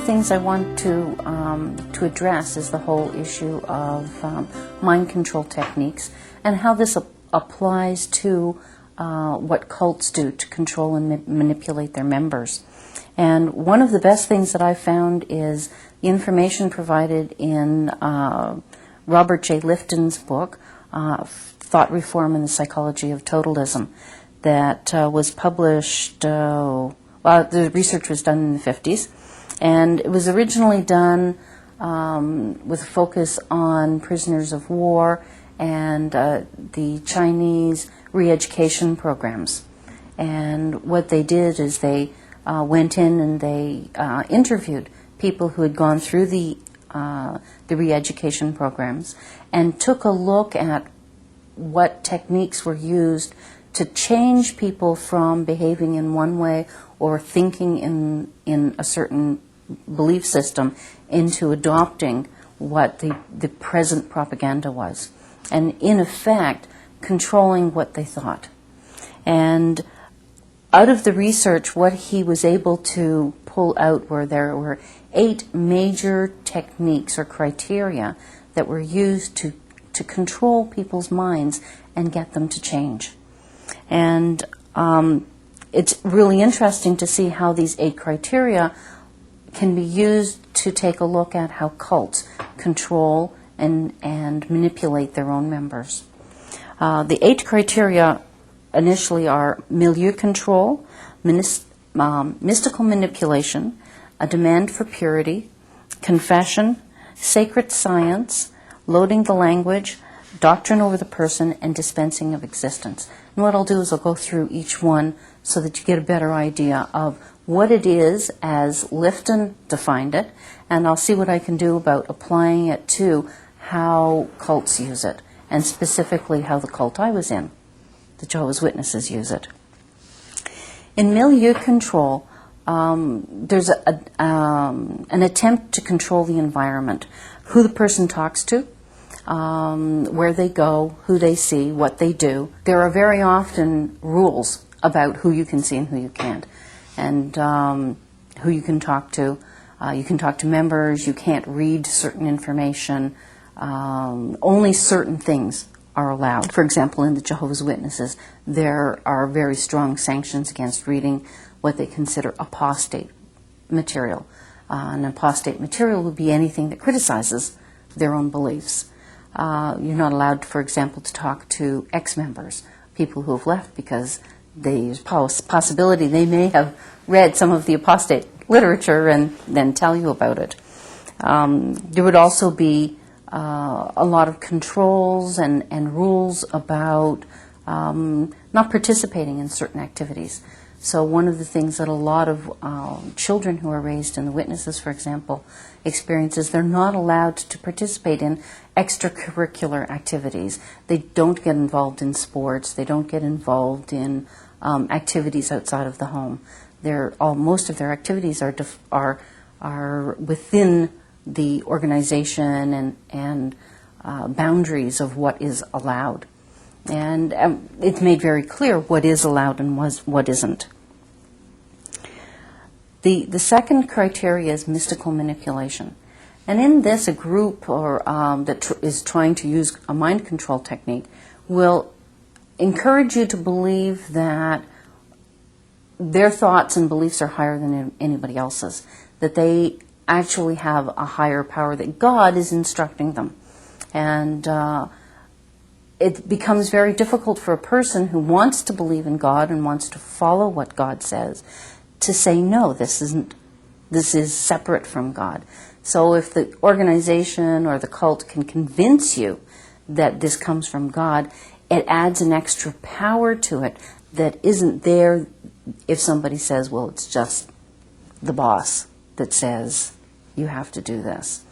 things I want to address is the whole issue of mind control techniques and how this applies to what cults do to control and manipulate their members. And one of the best things that I've found is the information provided in Robert J. Lifton's book, Thought Reform and the Psychology of Totalism, that was published, the research was done in the 50s, and it was originally done with a focus on prisoners of war and the Chinese re-education programs. And what they did is they went in and they interviewed people who had gone through the re-education programs and took a look at what techniques were used to change people from behaving in one way or thinking in a certain belief system into adopting what the present propaganda was, and in effect controlling what they thought. And out of the research, what he was able to pull out were there were 8 major techniques or criteria that were used to control people's minds and get them to change. And it's really interesting to see how these 8 criteria can be used to take a look at how cults control and manipulate their own members. The 8 criteria initially are milieu control, mystical manipulation, a demand for purity, confession, sacred science, loading the language, doctrine over the person, and dispensing of existence. And what I'll do is I'll go through each one so that you get a better idea of what it is as Lifton defined it, and I'll see what I can do about applying it to how cults use it, and specifically how the cult I was in, the Jehovah's Witnesses, use it. In milieu control, there's an attempt to control the environment, who the person talks to, where they go, who they see, what they do. There are very often rules about who you can see and who you can't, and who you can talk to. You can talk to members, you can't read certain information, only certain things are allowed. For example, in the Jehovah's Witnesses, there are very strong sanctions against reading what they consider apostate material. An apostate material would be anything that criticizes their own beliefs. You're not allowed, for example, to talk to ex-members, people who have left because there's possibility they may have read some of the apostate literature and then tell you about it. There would also be a lot of controls and rules about not participating in certain activities. So one of the things that a lot of children who are raised in the Witnesses, for example, experience is they're not allowed to participate in extracurricular activities. They don't get involved in sports. They don't get involved in activities outside of the home. Most of their activities are within the organization and boundaries of what is allowed. And it's made very clear what is allowed and what isn't. The second criteria is mystical manipulation. And in this, a group that is trying to use a mind control technique will encourage you to believe that their thoughts and beliefs are higher than anybody else's, that they actually have a higher power, that God is instructing them. And it becomes very difficult for a person who wants to believe in God and wants to follow what God says to say, no, this is separate from God. So if the organization or the cult can convince you that this comes from God, it adds an extra power to it that isn't there if somebody says, well, it's just the boss that says you have to do this.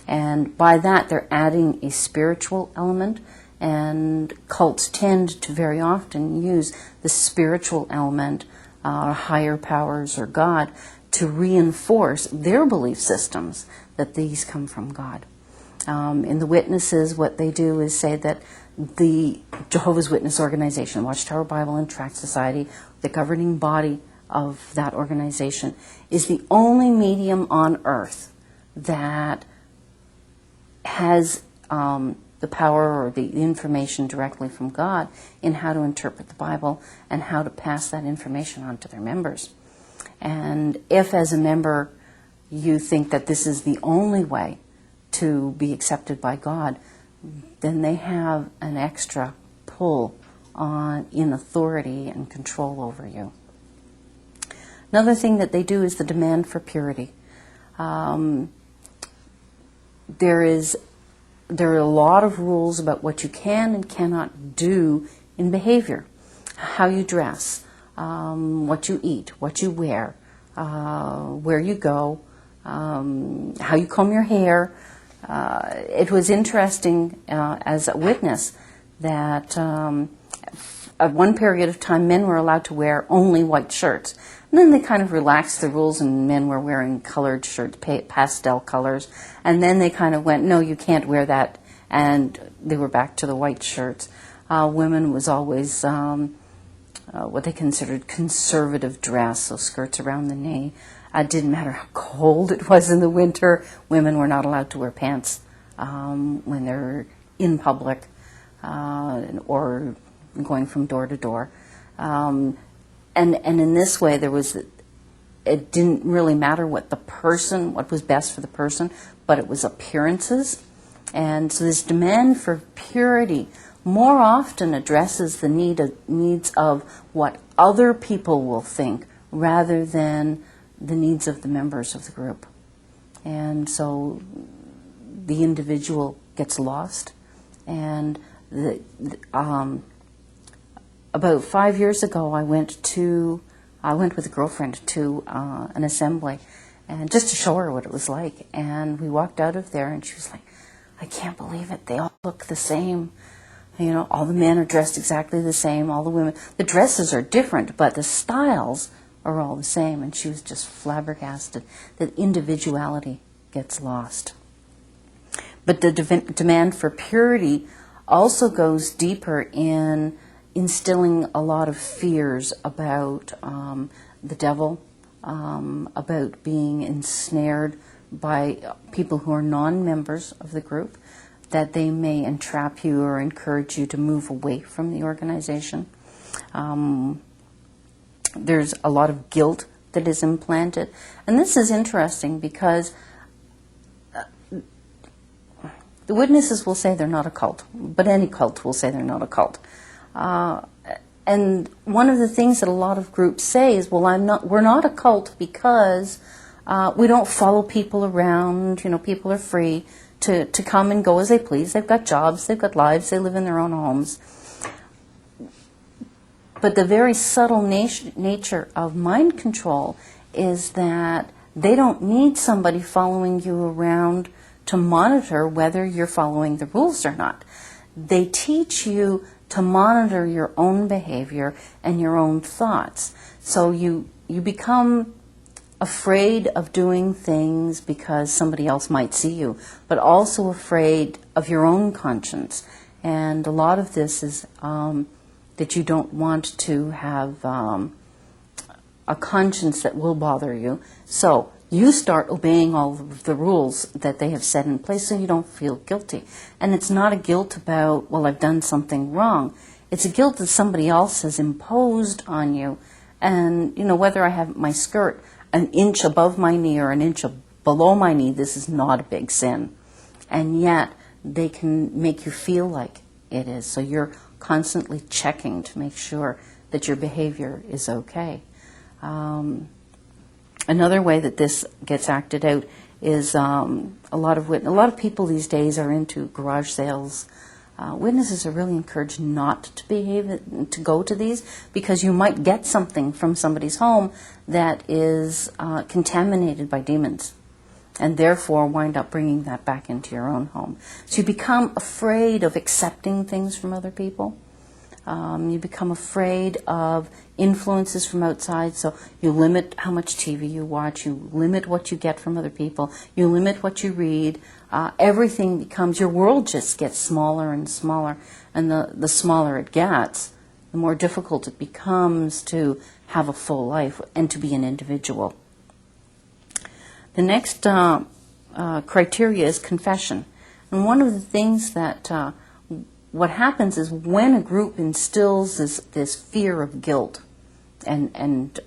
And by that, they're adding a spiritual element, and cults tend to very often use the spiritual element, higher powers or God, to reinforce their belief systems that these come from God. In the Witnesses, what they do is say that the Jehovah's Witness organization, Watchtower Bible and Tract Society, the governing body of that organization is the only medium on earth that has the power or the information directly from God in how to interpret the Bible and how to pass that information on to their members. And if as a member you think that this is the only way to be accepted by God, then they have an extra pull in authority and control over you. Another thing that they do is the demand for purity. There are a lot of rules about what you can and cannot do in behavior. How you dress, what you eat, what you wear, where you go, how you comb your hair. It was interesting as a witness that at one period of time men were allowed to wear only white shirts. And then they kind of relaxed the rules and men were wearing colored shirts, pastel colors. And then they kind of went, no, you can't wear that. And they were back to the white shirts. Women was always what they considered conservative dress, so skirts around the knee. It didn't matter how cold it was in the winter. Women were not allowed to wear pants when they're in public or going from door to door. And in this way, it didn't really matter what was best for the person, but it was appearances. And so this demand for purity more often addresses the needs of what other people will think rather than the needs of the members of the group. And so the individual gets lost. And about 5 years ago, I went with a girlfriend to an assembly, and just to show her what it was like. And we walked out of there, and she was like, "I can't believe it. They all look the same. You know, all the men are dressed exactly the same. All the women, the dresses are different, but the styles are all the same." And she was just flabbergasted that individuality gets lost. But the demand for purity also goes deeper in instilling a lot of fears about the devil, about being ensnared by people who are non-members of the group, that they may entrap you or encourage you to move away from the organization. There's a lot of guilt that is implanted. And this is interesting because the witnesses will say they're not a cult, but any cult will say they're not a cult. And one of the things that a lot of groups say is, well, we're not a cult because we don't follow people around. You know, people are free to come and go as they please. They've got jobs, they've got lives, they live in their own homes. But the very subtle nature of mind control is that they don't need somebody following you around to monitor whether you're following the rules or not. They teach you to monitor your own behavior and your own thoughts. So you become afraid of doing things because somebody else might see you, but also afraid of your own conscience. And a lot of this is that you don't want to have a conscience that will bother you. So you start obeying all of the rules that they have set in place so you don't feel guilty. And it's not a guilt about, well, I've done something wrong. It's a guilt that somebody else has imposed on you. And, you know, whether I have my skirt an inch above my knee or an inch below my knee, this is not a big sin. And yet they can make you feel like it is. So you're constantly checking to make sure that your behavior is okay. Another way that this gets acted out is a lot of people these days are into garage sales. Witnesses are really encouraged not to go to these because you might get something from somebody's home that is contaminated by demons, and therefore wind up bringing that back into your own home. So you become afraid of accepting things from other people. You become afraid of influences from outside, so you limit how much TV you watch, you limit what you get from other people, you limit what you read. Everything becomes, your world just gets smaller and smaller, and the smaller it gets, the more difficult it becomes to have a full life and to be an individual. The next criteria is confession. And one of the things that what happens is when a group instills this fear of guilt and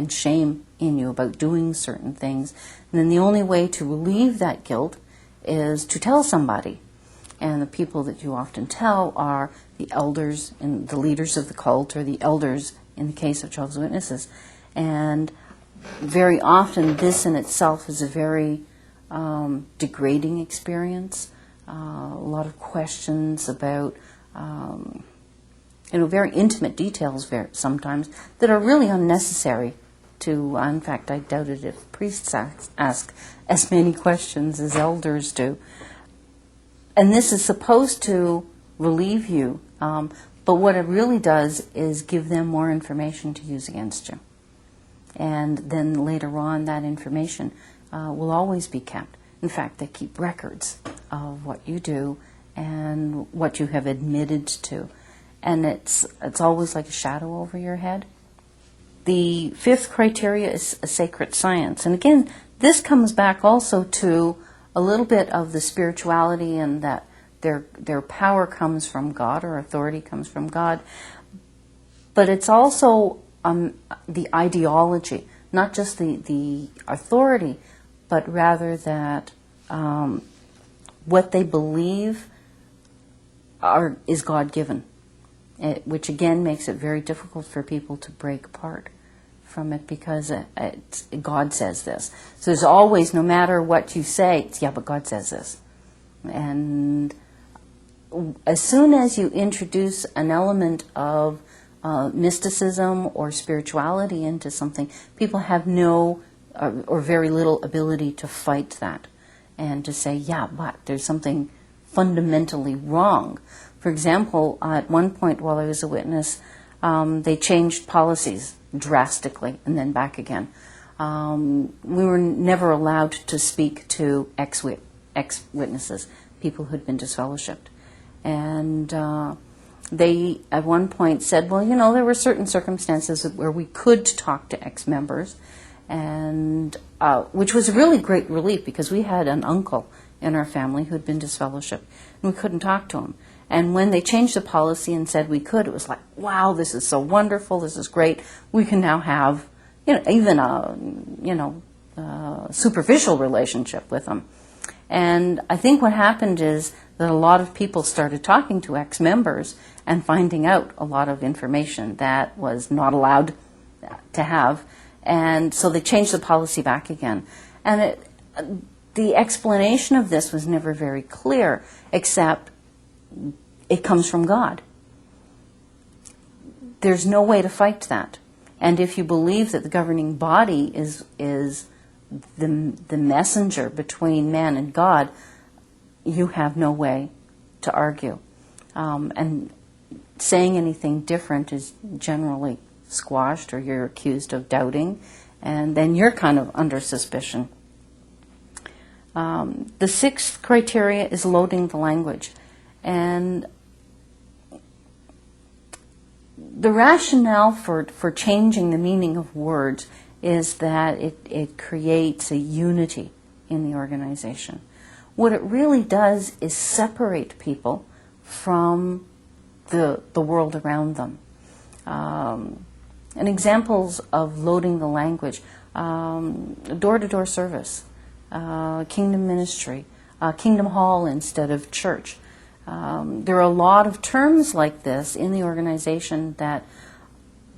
shame in you about doing certain things, then the only way to relieve that guilt is to tell somebody. And the people that you often tell are the elders and the leaders of the cult, or the elders in the case of Jehovah's Witnesses. And very often this in itself is a very degrading experience. A lot of questions about very intimate details sometimes that are really unnecessary to, in fact, I doubt it if priests ask as many questions as elders do. And this is supposed to relieve you, but what it really does is give them more information to use against you. And then later on, that information will always be kept. In fact, they keep records of what you do and what you have admitted to. And it's always like a shadow over your head. The fifth criteria is a sacred science. And again, this comes back also to a little bit of the spirituality, and that their power comes from God, or authority comes from God. But it's also the ideology, not just the authority, but rather that what they believe is God-given, which again makes it very difficult for people to break apart from it, because God says this. So there's always, no matter what you say, it's, yeah, but God says this. And as soon as you introduce an element of mysticism or spirituality into something, people have no or very little ability to fight that and to say, yeah, but there's something fundamentally wrong. For example, at one point while I was a witness, they changed policies drastically and then back again. We were never allowed to speak to ex-witnesses, people who had been disfellowshipped. And they at one point said, well, there were certain circumstances where we could talk to ex-members, and which was a really great relief, because we had an uncle in our family who had been disfellowshipped, and we couldn't talk to him. And when they changed the policy and said we could, it was like, wow, this is so wonderful, this is great. We can now have, even a superficial relationship with them. And I think what happened is that a lot of people started talking to ex-members and finding out a lot of information that was not allowed to have. And so they changed the policy back again. And the explanation of this was never very clear, except it comes from God. There's no way to fight that. And if you believe that the governing body is the messenger between man and God, you have no way to argue. And saying anything different is generally squashed, or you're accused of doubting, and then you're kind of under suspicion. The sixth criteria is loading the language. And the rationale for changing the meaning of words is that it creates a unity in the organization. What it really does is separate people from the world around them. And examples of loading the language, door-to-door service, kingdom ministry, kingdom hall instead of church. There are a lot of terms like this in the organization that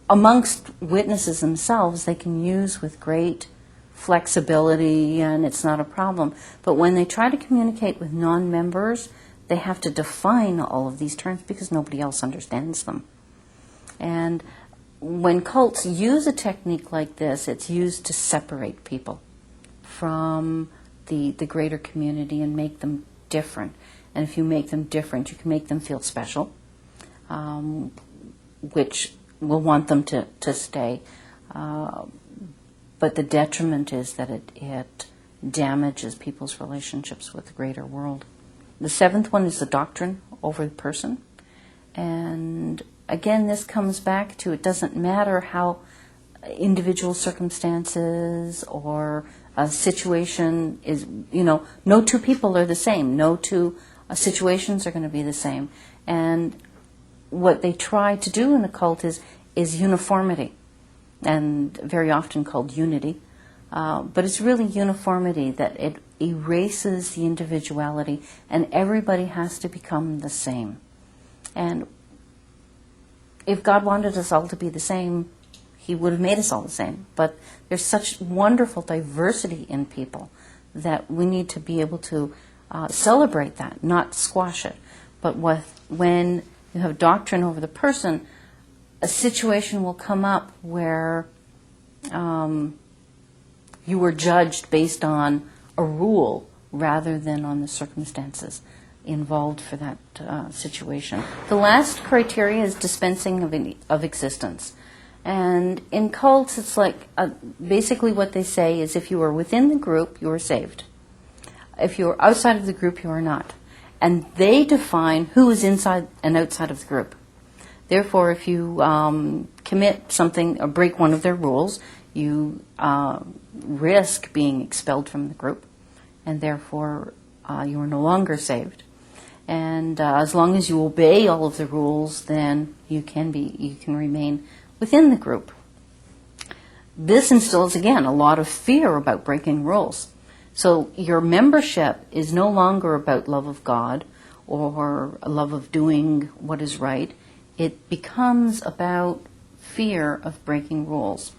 amongst witnesses themselves they can use with great flexibility, and it's not a problem. But when they try to communicate with non-members, they have to define all of these terms because nobody else understands them. And when cults use a technique like this, it's used to separate people from the greater community and make them different. And if you make them different, you can make them feel special, which will want them to stay. But the detriment is that it damages people's relationships with the greater world. The seventh one is the doctrine over the person. And again, this comes back to, it doesn't matter how individual circumstances or a situation is, no two people are the same. No two situations are going to be the same. And what they try to do in the cult is uniformity, and very often called unity. But it's really uniformity, that it erases the individuality, and everybody has to become the same. And if God wanted us all to be the same, He would have made us all the same. But there's such wonderful diversity in people that we need to be able to celebrate that, not squash it. But when you have doctrine over the person, a situation will come up where you were judged based on a rule rather than on the circumstances involved for that situation. The last criteria is dispensing of existence. And in cults, it's like, basically what they say is, if you are within the group, you are saved. If you are outside of the group, you are not. And they define who is inside and outside of the group. Therefore, if you commit something or break one of their rules, you risk being expelled from the group, and therefore you are no longer saved. And as long as you obey all of the rules, then you can remain within the group. This instills, again, a lot of fear about breaking rules. So your membership is no longer about love of God or a love of doing what is right. It becomes about fear of breaking rules.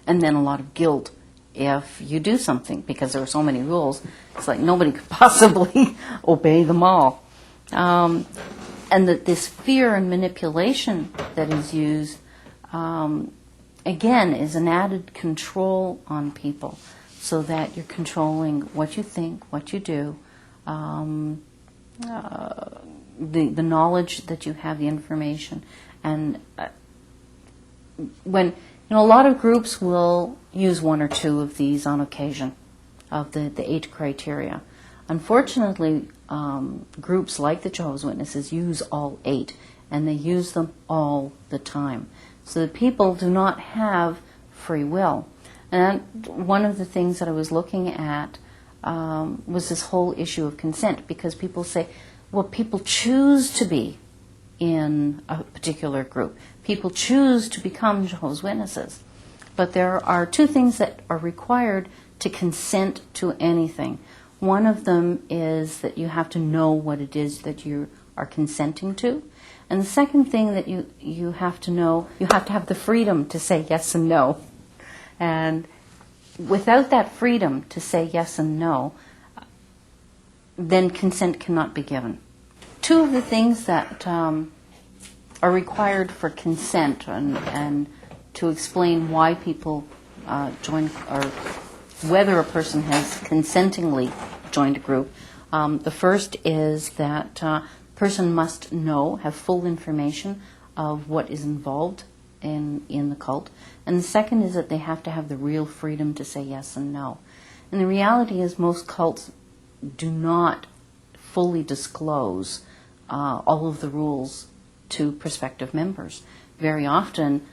And then a lot of guilt if you do something, because there are so many rules. It's like nobody could possibly obey them all. And that this fear and manipulation that is used, again, is an added control on people, so that you're controlling what you think, what you do, the knowledge that you have, the information. And when a lot of groups will use one or two of these on occasion, of the 8 criteria. Unfortunately, groups like the Jehovah's Witnesses use all 8, and they use them all the time. So that people do not have free will. And one of the things that I was looking at was this whole issue of consent, because people say, well, people choose to be in a particular group. People choose to become Jehovah's Witnesses. But there are 2 things that are required to consent to anything. One of them is that you have to know what it is that you are consenting to. And the second thing that you have to know, you have to have the freedom to say yes and no. And without that freedom to say yes and no, then consent cannot be given. 2 of the things that are required for consent, and to explain why people join, or whether a person has consentingly joined a group. The first is that a person must have full information of what is involved in the cult. And the second is that they have to have the real freedom to say yes and no. And the reality is most cults do not fully disclose all of the rules to prospective members. Very often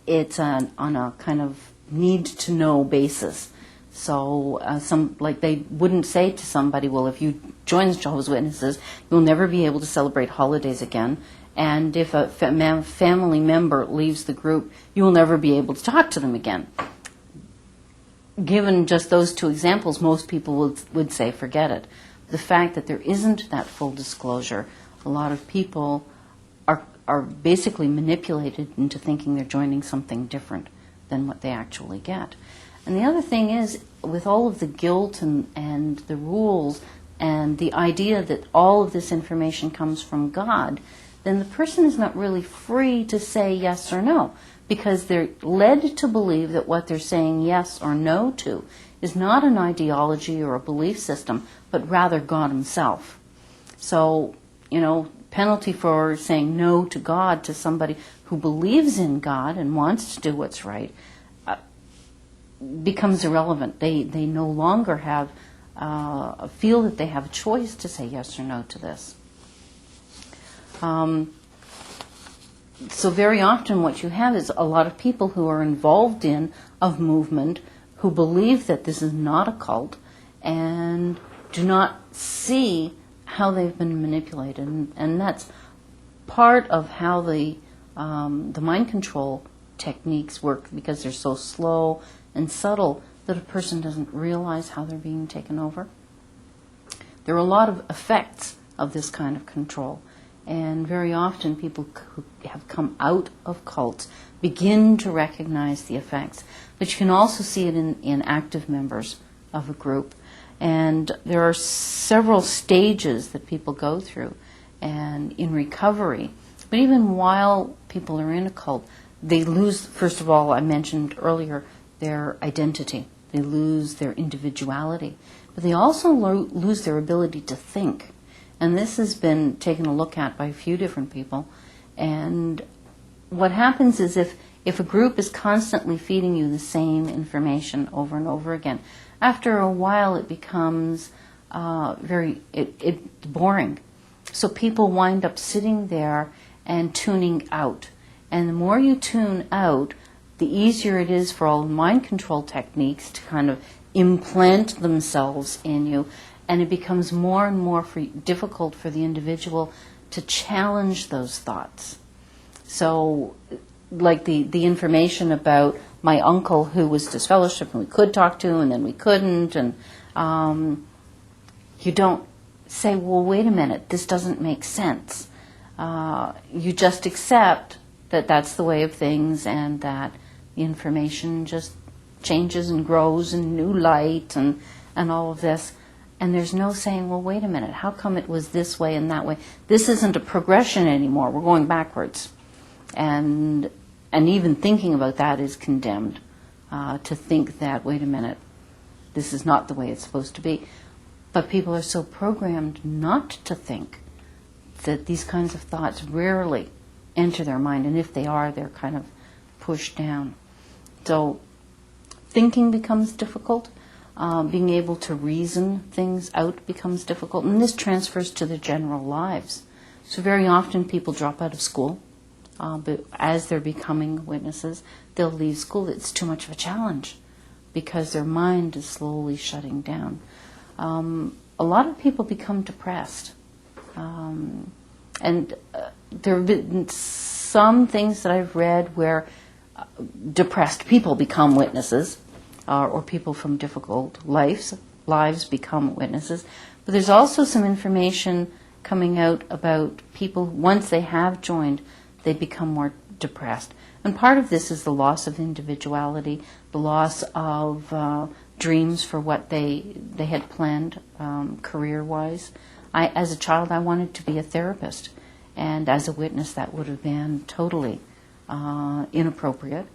it's on a kind of need-to-know basis. So they wouldn't say to somebody, well, if you join the Jehovah's Witnesses, you'll never be able to celebrate holidays again. And if a family member leaves the group, you will never be able to talk to them again. Given just those 2 examples, most people would say, forget it. The fact that there isn't that full disclosure, a lot of people are basically manipulated into thinking they're joining something different than what they actually get. And the other thing is, with all of the guilt and the rules and the idea that all of this information comes from God, then the person is not really free to say yes or no, because they're led to believe that what they're saying yes or no to is not an ideology or a belief system, but rather God Himself. So, penalty for saying no to God to somebody who believes in God and wants to do what's right becomes irrelevant. They no longer have feel that they have a choice to say yes or no to this. So very often what you have is a lot of people who are involved in a movement who believe that this is not a cult and do not see how they've been manipulated. And that's part of how the mind control techniques work, because they're so slow and subtle that a person doesn't realize how they're being taken over. There are a lot of effects of this kind of control, and very often people who have come out of cults begin to recognize the effects. But you can also see it in active members of a group. And there are several stages that people go through and in recovery. But even while people are in a cult, they lose, first of all, I mentioned earlier, their identity. They lose their individuality. But they also lose their ability to think. And this has been taken a look at by a few different people. And what happens is if a group is constantly feeding you the same information over and over again, after a while it becomes it's boring. So people wind up sitting there and tuning out. And the more you tune out, the easier it is for all mind control techniques to kind of implant themselves in you. And it becomes more and more difficult for the individual to challenge those thoughts. So, like the information about my uncle who was disfellowshipped and we could talk to and then we couldn't, and you don't say, well, wait a minute, this doesn't make sense. You just accept that that's the way of things and that the information just changes and grows in new light and all of this. And there's no saying, well, wait a minute, how come it was this way and that way? This isn't a progression anymore. We're going backwards. And even thinking about that is condemned, to think that, wait a minute, this is not the way it's supposed to be. But people are so programmed not to think that these kinds of thoughts rarely enter their mind. And if they are, they're kind of pushed down. So thinking becomes difficult. Being able to reason things out becomes difficult. And this transfers to their general lives. So very often people drop out of school. But as they're becoming witnesses, they'll leave school. It's too much of a challenge because their mind is slowly shutting down. A lot of people become depressed. And there have been some things that I've read where depressed people become witnesses, or people from difficult lives become witnesses. But there's also some information coming out about people, once they have joined, they become more depressed. And part of this is the loss of individuality, the loss of dreams for what they had planned career-wise. As a child, I wanted to be a therapist. And as a witness, that would have been totally inappropriate.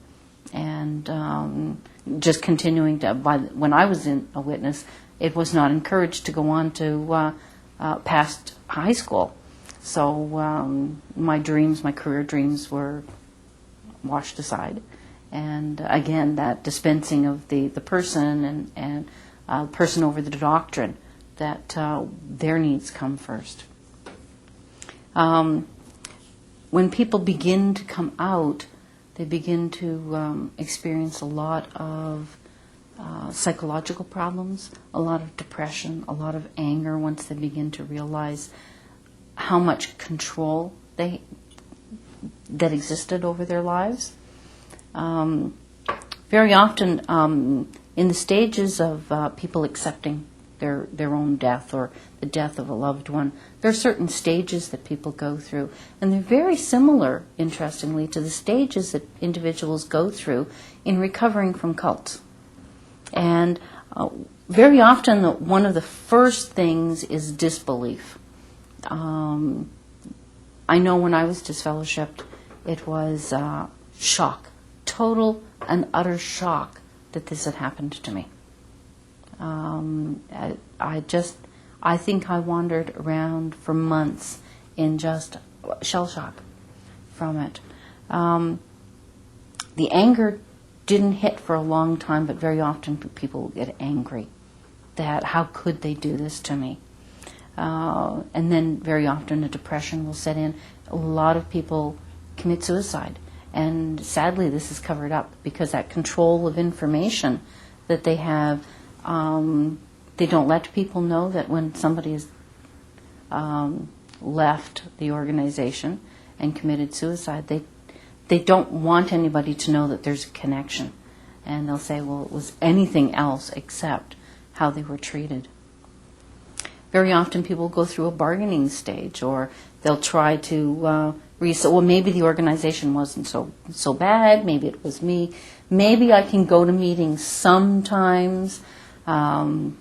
And just continuing to, when I was in a witness, it was not encouraged to go on to past high school. So my career dreams were washed aside. And again, that dispensing of the person and person over the doctrine, that their needs come first. When people begin to come out, they begin to experience a lot of psychological problems, a lot of depression, a lot of anger once they begin to realize how much control that existed over their lives. Very often, in the stages of people accepting their own death or the death of a loved one, there are certain stages that people go through, and they're very similar, interestingly, to the stages that individuals go through in recovering from cults. And very often, one of the first things is disbelief. I know when I was disfellowshipped, it was shock, total and utter shock that this had happened to me. I think I wandered around for months in just shell shock from it. The anger didn't hit for a long time, but very often people get angry that how could they do this to me? And then very often a depression will set in. A lot of people commit suicide. And sadly, this is covered up because that control of information that they have, they don't let people know that when somebody has left the organization and committed suicide, they don't want anybody to know that there's a connection. And they'll say, well, it was anything else except how they were treated. Very often people go through a bargaining stage, or they'll try to well, maybe the organization wasn't so bad, maybe it was me, maybe I can go to meetings sometimes. So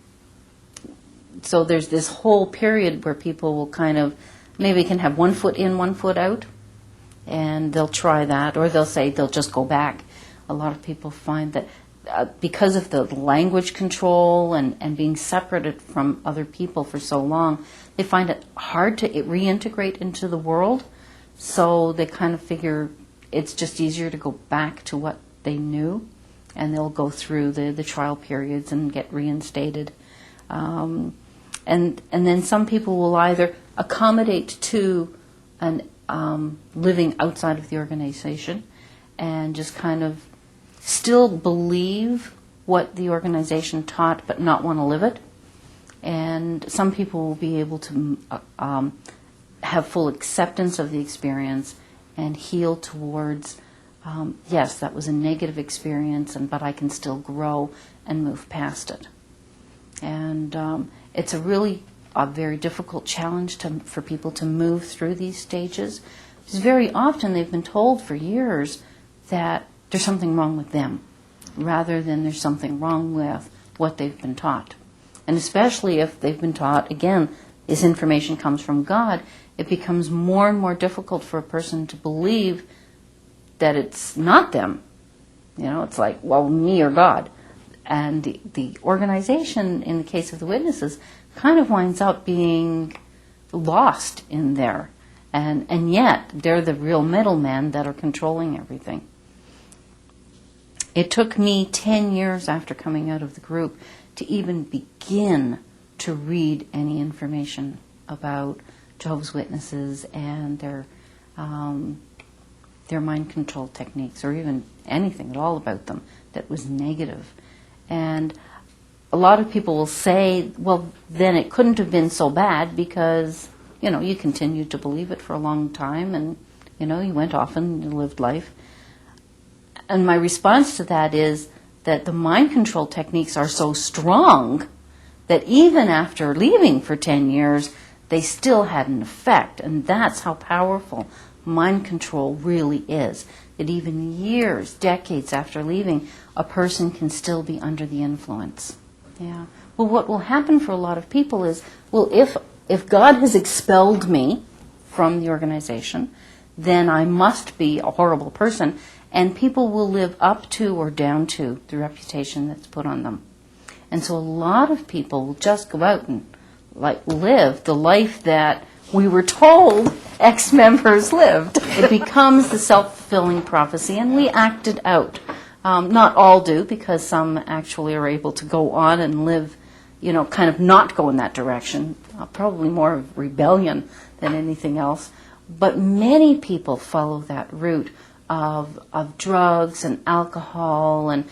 there's this whole period where people will kind of, maybe can have 1 foot in, 1 foot out, and they'll try that, or they'll say they'll just go back. A lot of people find that because of the language control and being separated from other people for so long, they find it hard to reintegrate into the world. So they kind of figure it's just easier to go back to what they knew, and they'll go through the trial periods and get reinstated. And then some people will either accommodate to an living outside of the organization and just kind of still believe what the organization taught but not want to live it. And some people will be able to have full acceptance of the experience and heal towards, yes, that was a negative experience, but I can still grow and move past it. And it's a very difficult challenge for people to move through these stages. Because very often they've been told for years that there's something wrong with them, rather than there's something wrong with what they've been taught. And especially if they've been taught, again, this information comes from God, it becomes more and more difficult for a person to believe that it's not them. It's like, well, me or God. And the organization, in the case of the witnesses, kind of winds up being lost in there. And yet, they're the real middlemen that are controlling everything. It took me 10 years after coming out of the group to even begin to read any information about Jehovah's Witnesses and their mind control techniques, or even anything at all about them that was negative. And a lot of people will say, well, then it couldn't have been so bad because, you continued to believe it for a long time and, you went off and lived life. And my response to that is that the mind control techniques are so strong that even after leaving for 10 years, they still had an effect. And that's how powerful mind control really is. That even years, decades after leaving, a person can still be under the influence. Yeah. Well, what will happen for a lot of people is, well, if God has expelled me from the organization, then I must be a horrible person. And people will live up to or down to the reputation that's put on them. And so a lot of people will just go out and live the life that we were told ex-members lived. It becomes the self-fulfilling prophecy, and we act it out. Not all do, because some actually are able to go on and live, kind of not go in that direction. Probably more of rebellion than anything else. But many people follow that route of drugs and alcohol and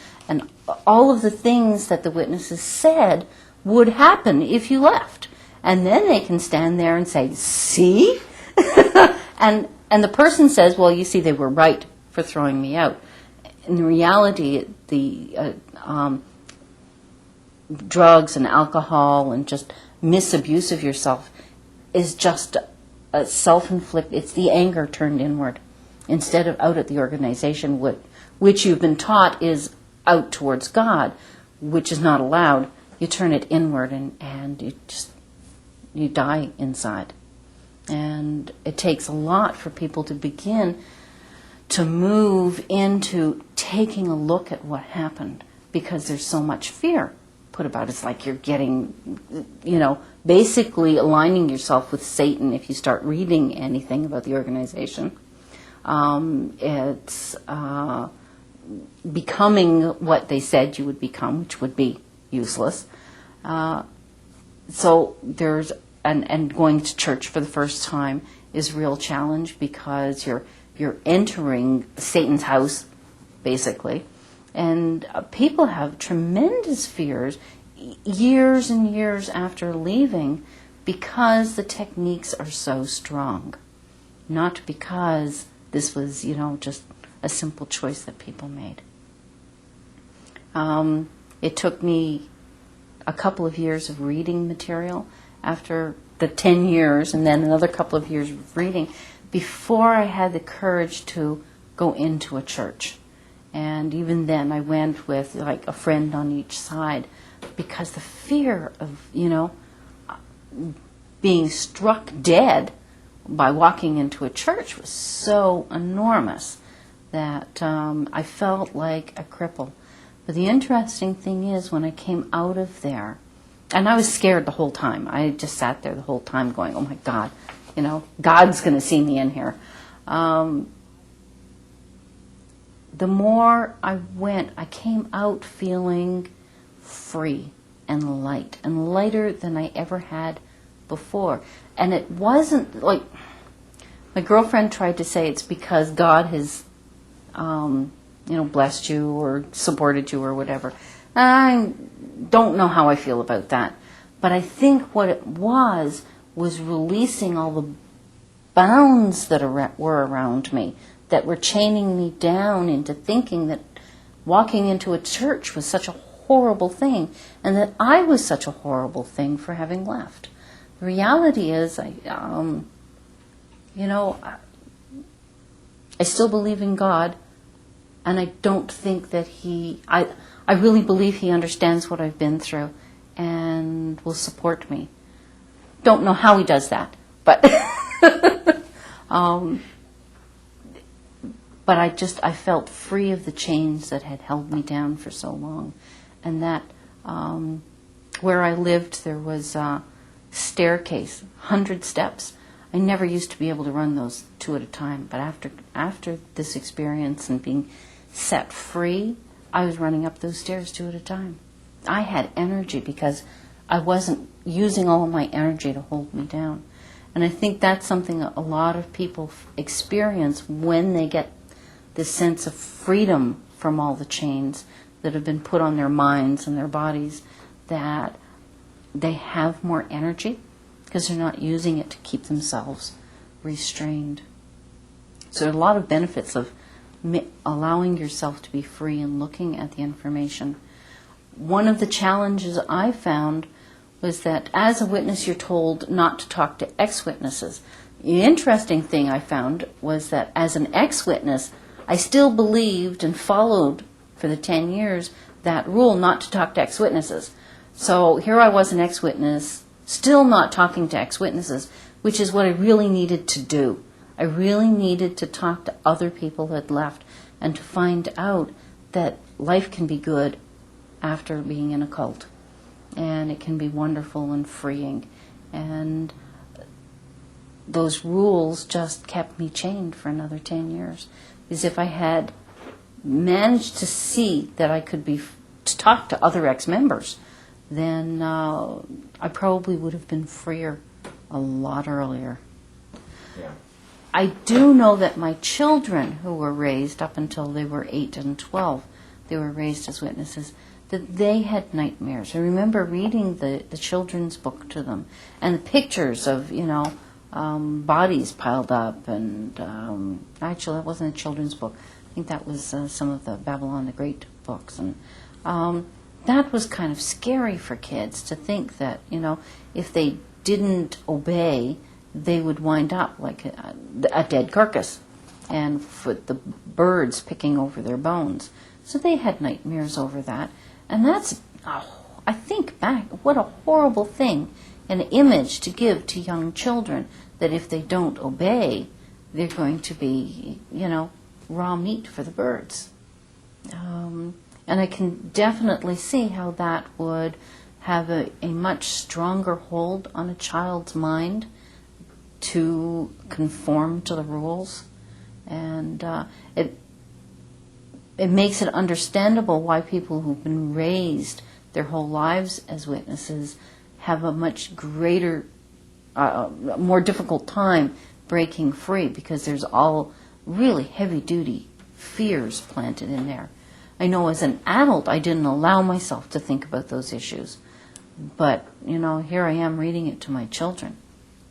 all of the things that the witnesses said would happen if you left. And then they can stand there and say, see? and the person says, well, you see, they were right for throwing me out. In reality, the drugs and alcohol and just misabuse of yourself is just a self-inflicted, it's the anger turned inward. Instead of out at the organization, which you've been taught is out towards God, which is not allowed, you turn it inward and you die inside. And it takes a lot for people to begin to move into taking a look at what happened, because there's so much fear put about it. It's like you're getting, basically aligning yourself with Satan if you start reading anything about the organization. It's becoming what they said you would become, which would be useless. So there's and going to church for the first time is a real challenge, because you're entering Satan's house, basically. And people have tremendous fears years and years after leaving because the techniques are so strong, not because this was, just a simple choice that people made. It took me a couple of years of reading material after the 10 years, and then another couple of years of reading before I had the courage to go into a church. And even then I went with like a friend on each side, because the fear of, being struck dead by walking into a church was so enormous that I felt like a cripple. But the interesting thing is, when I came out of there, and I was scared the whole time. I just sat there the whole time going, oh my God, God's going to see me in here. The more I went, I came out feeling free and light, and lighter than I ever had before. And it wasn't like, my girlfriend tried to say it's because God has, blessed you or supported you or whatever. I don't know how I feel about that. But I think what it was releasing all the bounds that were around me, that were chaining me down into thinking that walking into a church was such a horrible thing, and that I was such a horrible thing for having left. The reality is, I still believe in God, and I don't think that I really believe He understands what I've been through and will support me. Don't know how He does that, but but I felt free of the chains that had held me down for so long. And that where I lived, there was a staircase, 100 steps. I never used to be able to run those 2 at a time, but after this experience and being set free, I was running up those stairs 2 at a time. I had energy because I wasn't using all of my energy to hold me down. And I think that's something a lot of people experience when they get this sense of freedom from all the chains that have been put on their minds and their bodies, that they have more energy because they're not using it to keep themselves restrained. So there are a lot of benefits of allowing yourself to be free and looking at the information. One of the challenges I found was that as a witness you're told not to talk to ex-witnesses. The interesting thing I found was that as an ex-witness, I still believed and followed for the 10 years that rule not to talk to ex-witnesses. So here I was, an ex-witness, still not talking to ex-witnesses, which is what I really needed to do. I really needed to talk to other people who had left and to find out that life can be good after being in a cult. And it can be wonderful and freeing. And those rules just kept me chained for another 10 years. Because if I had managed to see that I could to talk to other ex-members, then I probably would have been freer a lot earlier. Yeah. I do know that my children, who were raised up until they were 8 and 12, they were raised as witnesses, that they had nightmares. I remember reading the children's book to them, and the pictures of, bodies piled up, and actually that wasn't a children's book. I think that was some of the Babylon the Great books, and that was kind of scary for kids to think that, if they didn't obey, they would wind up like a dead carcass, and with the birds picking over their bones. So they had nightmares over that. And that's, I think back, what a horrible thing, an image to give to young children, that if they don't obey, they're going to be, raw meat for the birds. And I can definitely see how that would have a much stronger hold on a child's mind to conform to the rules. And it makes it understandable why people who've been raised their whole lives as witnesses have a much greater, more difficult time breaking free, because there's all really heavy-duty fears planted in there. I know as an adult I didn't allow myself to think about those issues. But, here I am reading it to my children.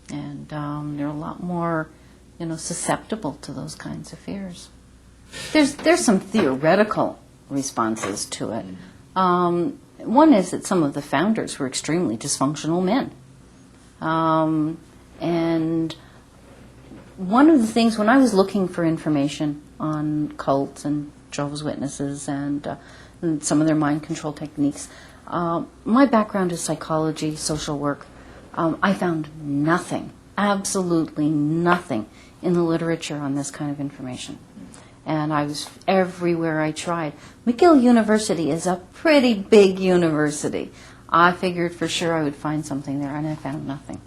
And they're a lot more, susceptible to those kinds of fears. There's some theoretical responses to it. One is that some of the founders were extremely dysfunctional men. And one of the things, when I was looking for information on cults and Jehovah's Witnesses and some of their mind control techniques, my background is psychology, social work. I found nothing, absolutely nothing, in the literature on this kind of information. And I was everywhere I tried. McGill University is a pretty big university. I figured for sure I would find something there, and I found nothing.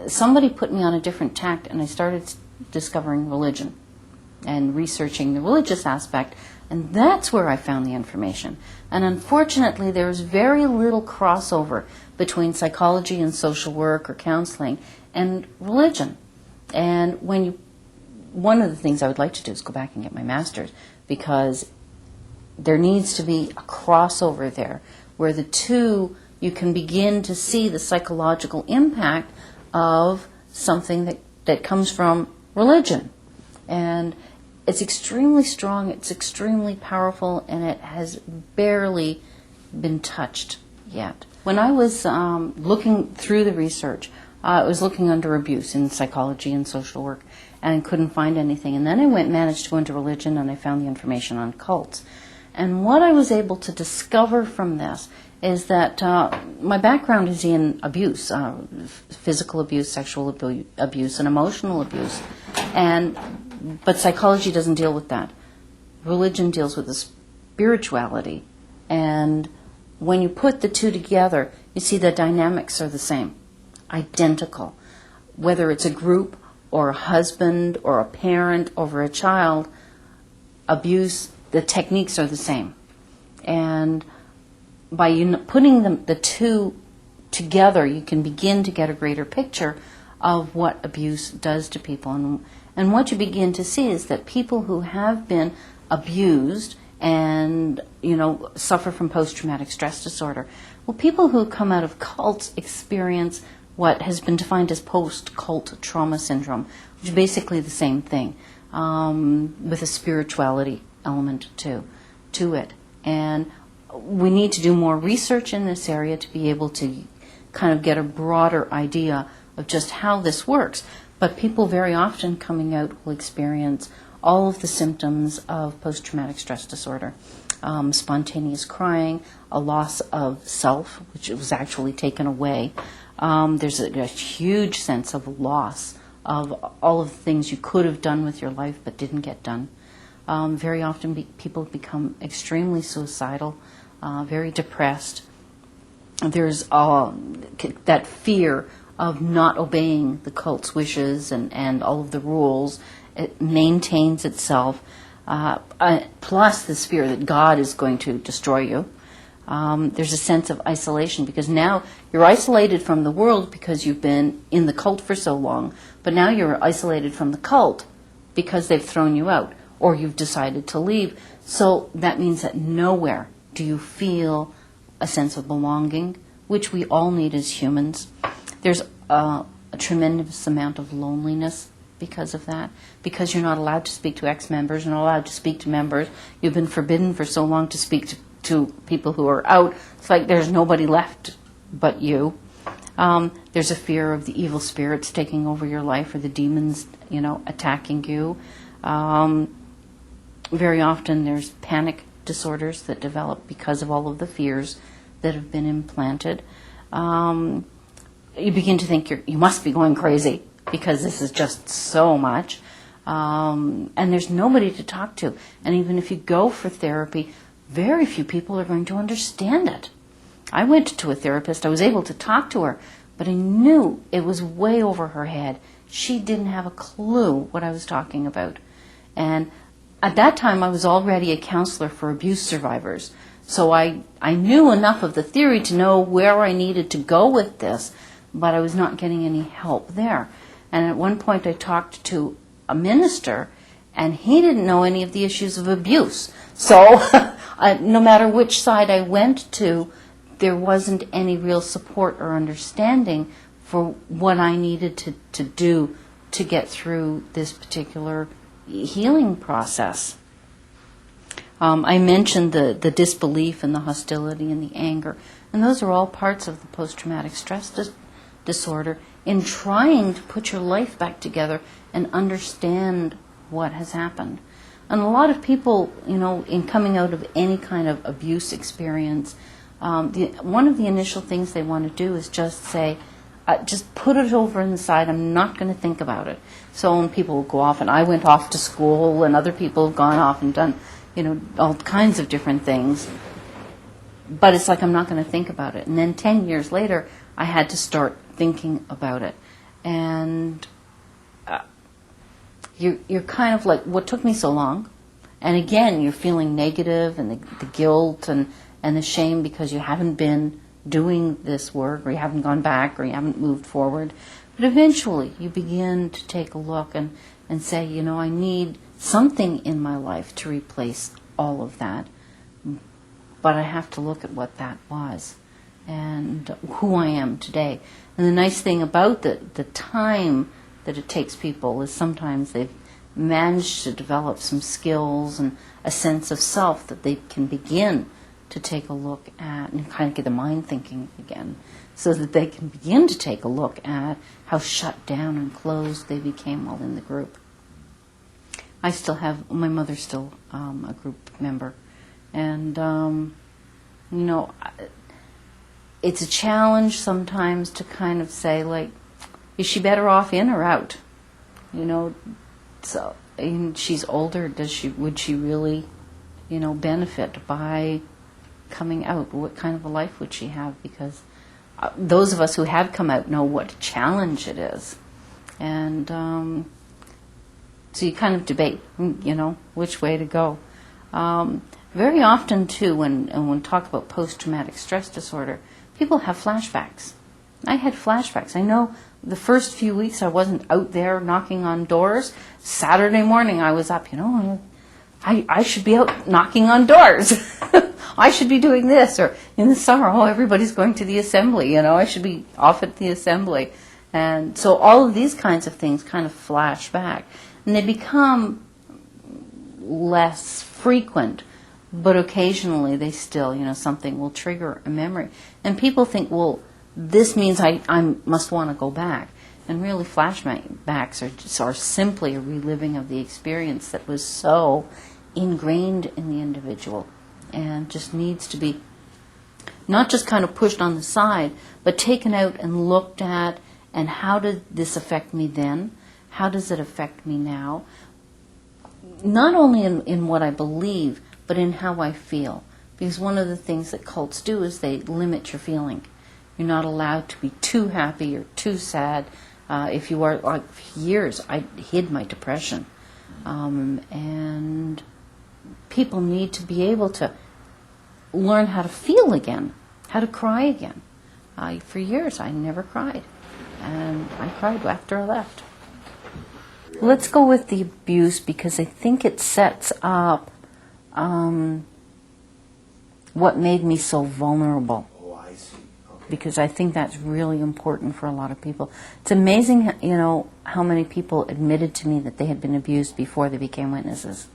Somebody put me on a different tack, and I started discovering religion and researching the religious aspect, and that's where I found the information. And unfortunately, there was very little crossover between psychology and social work or counseling and religion. And one of the things I would like to do is go back and get my master's, because there needs to be a crossover there where the two, you can begin to see the psychological impact of something that comes from religion. And it's extremely strong, it's extremely powerful, and it has barely been touched yet. When I was looking through the research, I was looking under abuse in psychology and social work, and couldn't find anything. And then I managed to go into religion, and I found the information on cults. And what I was able to discover from this is that my background is in abuse, physical abuse, sexual abuse, and emotional abuse. But psychology doesn't deal with that. Religion deals with the spirituality. And when you put the two together, you see the dynamics are the same, identical. Whether it's a group or a husband or a parent over a child, abuse, the techniques are the same. And by putting the two together, you can begin to get a greater picture of what abuse does to people. And what you begin to see is that people who have been abused and, suffer from post-traumatic stress disorder, well, people who come out of cults experience what has been defined as post-cult trauma syndrome, which is basically the same thing, with a spirituality element to it. And we need to do more research in this area to be able to kind of get a broader idea of just how this works. But people very often coming out will experience all of the symptoms of post-traumatic stress disorder. Spontaneous crying, a loss of self, which was actually taken away. There's a huge sense of loss of all of the things you could have done with your life but didn't get done. Very often people become extremely suicidal, very depressed. There's that fear of not obeying the cult's wishes and all of the rules. It maintains itself, plus this fear that God is going to destroy you. There's a sense of isolation, because now you're isolated from the world because you've been in the cult for so long, but now you're isolated from the cult because they've thrown you out or you've decided to leave. So that means that nowhere do you feel a sense of belonging, which we all need as humans. There's a tremendous amount of loneliness because of that, because you're not allowed to speak to ex-members, you're not allowed to speak to members. You've been forbidden for so long to speak to people who are out. It's like there's nobody left but you. There's a fear of the evil spirits taking over your life, or the demons, attacking you. Very often there's panic disorders that develop because of all of the fears that have been implanted. You begin to think you must be going crazy because this is just so much. And there's nobody to talk to. And even if you go for therapy, very few people are going to understand it. I went to a therapist. I was able to talk to her, but I knew it was way over her head. She didn't have a clue what I was talking about. And at that time, I was already a counselor for abuse survivors. So I knew enough of the theory to know where I needed to go with this, but I was not getting any help there. And at one point I talked to a minister, and he didn't know any of the issues of abuse. So no matter which side I went to, there wasn't any real support or understanding for what I needed to do to get through this particular healing process. I mentioned the disbelief and the hostility and the anger, and those are all parts of the post-traumatic stress disorder in trying to put your life back together and understand what has happened. And a lot of people, in coming out of any kind of abuse experience, one of the initial things they want to do is just say, just put it over inside, I'm not going to think about it. So when people will go off, and I went off to school, and other people have gone off and done, all kinds of different things. But it's like, I'm not going to think about it. And then 10 years later, I had to start thinking about it. And you're kind of like, what took me so long? And again, you're feeling negative and the guilt and the shame because you haven't been doing this work, or you haven't gone back, or you haven't moved forward. But eventually you begin to take a look and say, I need something in my life to replace all of that. But I have to look at what that was and who I am today. And the nice thing about the time that it takes people is sometimes they've managed to develop some skills and a sense of self that they can begin to take a look at and kind of get the mind thinking again, so that they can begin to take a look at how shut down and closed they became while in the group. I still have, my mother's still a group member, and it's a challenge sometimes to kind of say, like, is she better off in or out? So, and she's older. Would she really, benefit by coming out? What kind of a life would she have? Because those of us who have come out know what a challenge it is, and so you kind of debate, which way to go. Very often, too, when talk about post-traumatic stress disorder, people have flashbacks. I had flashbacks. I know the first few weeks I wasn't out there knocking on doors. Saturday morning I was up, I should be out knocking on doors. I should be doing this. Or in the summer, everybody's going to the assembly, I should be off at the assembly. And so all of these kinds of things kind of flash back. And they become less frequent, but occasionally they still, something will trigger a memory. And people think, well, this means I must want to go back. And really, flashbacks are simply a reliving of the experience that was so ingrained in the individual and just needs to be not just kind of pushed on the side, but taken out and looked at, and how did this affect me then? How does it affect me now? Not only in what I believe, but in how I feel. Because one of the things that cults do is they limit your feeling. You're not allowed to be too happy or too sad. If you are, like, for years, I hid my depression. And people need to be able to learn how to feel again, how to cry again. For years, I never cried. And I cried after I left. Let's go with the abuse, because I think it sets up what made me so vulnerable. Oh, I see. Okay. Because I think that's really important for a lot of people. It's amazing, how many people admitted to me that they had been abused before they became witnesses.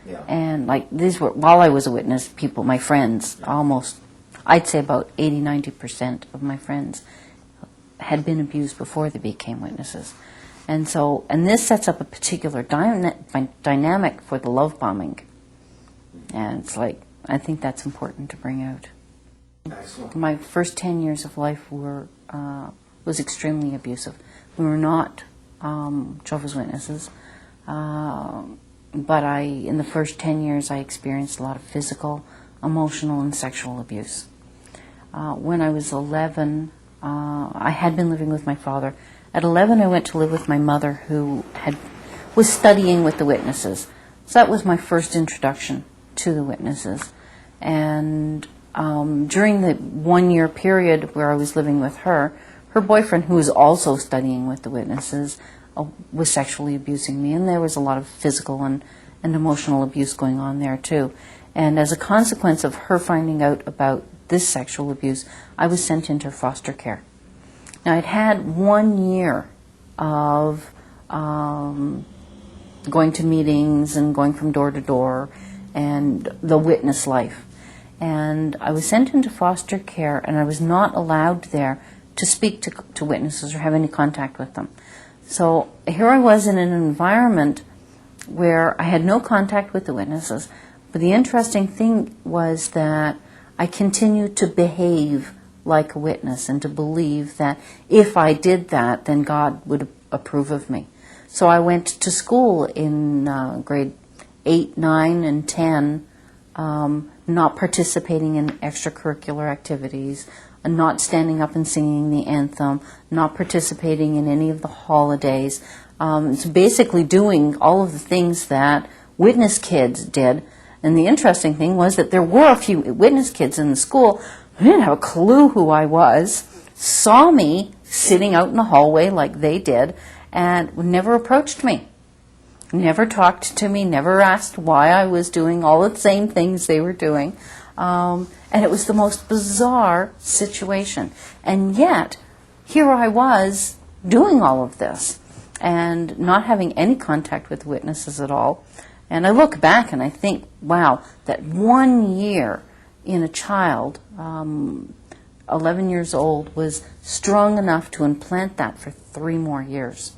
Yeah. And these were, while I was a witness, people, my friends, almost, I'd say about 80-90% of my friends had been abused before they became witnesses. And this sets up a particular dynamic for the love bombing. And it's like, I think that's important to bring out. Excellent. My first 10 years of life was extremely abusive. We were not Jehovah's Witnesses, but in the first 10 years I experienced a lot of physical, emotional, and sexual abuse. When I was 11, I had been living with my father. At 11, I went to live with my mother, who was studying with the witnesses. So that was my first introduction to the witnesses. And during the 1-year period where I was living with her, her boyfriend, who was also studying with the witnesses, was sexually abusing me, and there was a lot of physical and emotional abuse going on there too. And as a consequence of her finding out about this sexual abuse, I was sent into foster care. Now, I'd had 1 year of going to meetings and going from door to door and the witness life. And I was sent into foster care, and I was not allowed there to speak to witnesses or have any contact with them. So here I was in an environment where I had no contact with the witnesses, but the interesting thing was that I continued to behave like a witness and to believe that if I did that, then God would approve of me. So I went to school in grade 8, 9, and 10, not participating in extracurricular activities, not standing up and singing the anthem, not participating in any of the holidays. So basically doing all of the things that witness kids did. And the interesting thing was that there were a few witness kids in the school who didn't have a clue who I was, saw me sitting out in the hallway like they did, and never approached me, never talked to me, never asked why I was doing all the same things they were doing. And it was the most bizarre situation. And yet, here I was doing all of this and not having any contact with witnesses at all. And I look back and I think, wow, that 1 year in a child, 11 years old, was strong enough to implant that for 3 more years.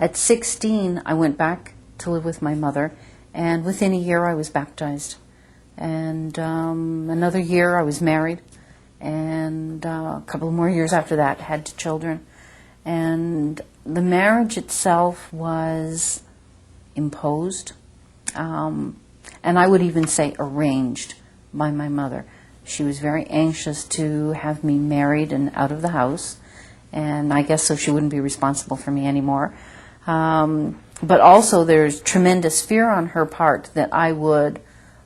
At 16, I went back to live with my mother, and within a year I was baptized. And another year I was married, and a couple more years after that had 2 children. And the marriage itself was imposed, and I would even say arranged by my mother. She was very anxious to have me married and out of the house, and I guess so she wouldn't be responsible for me anymore. But also there's tremendous fear on her part that I would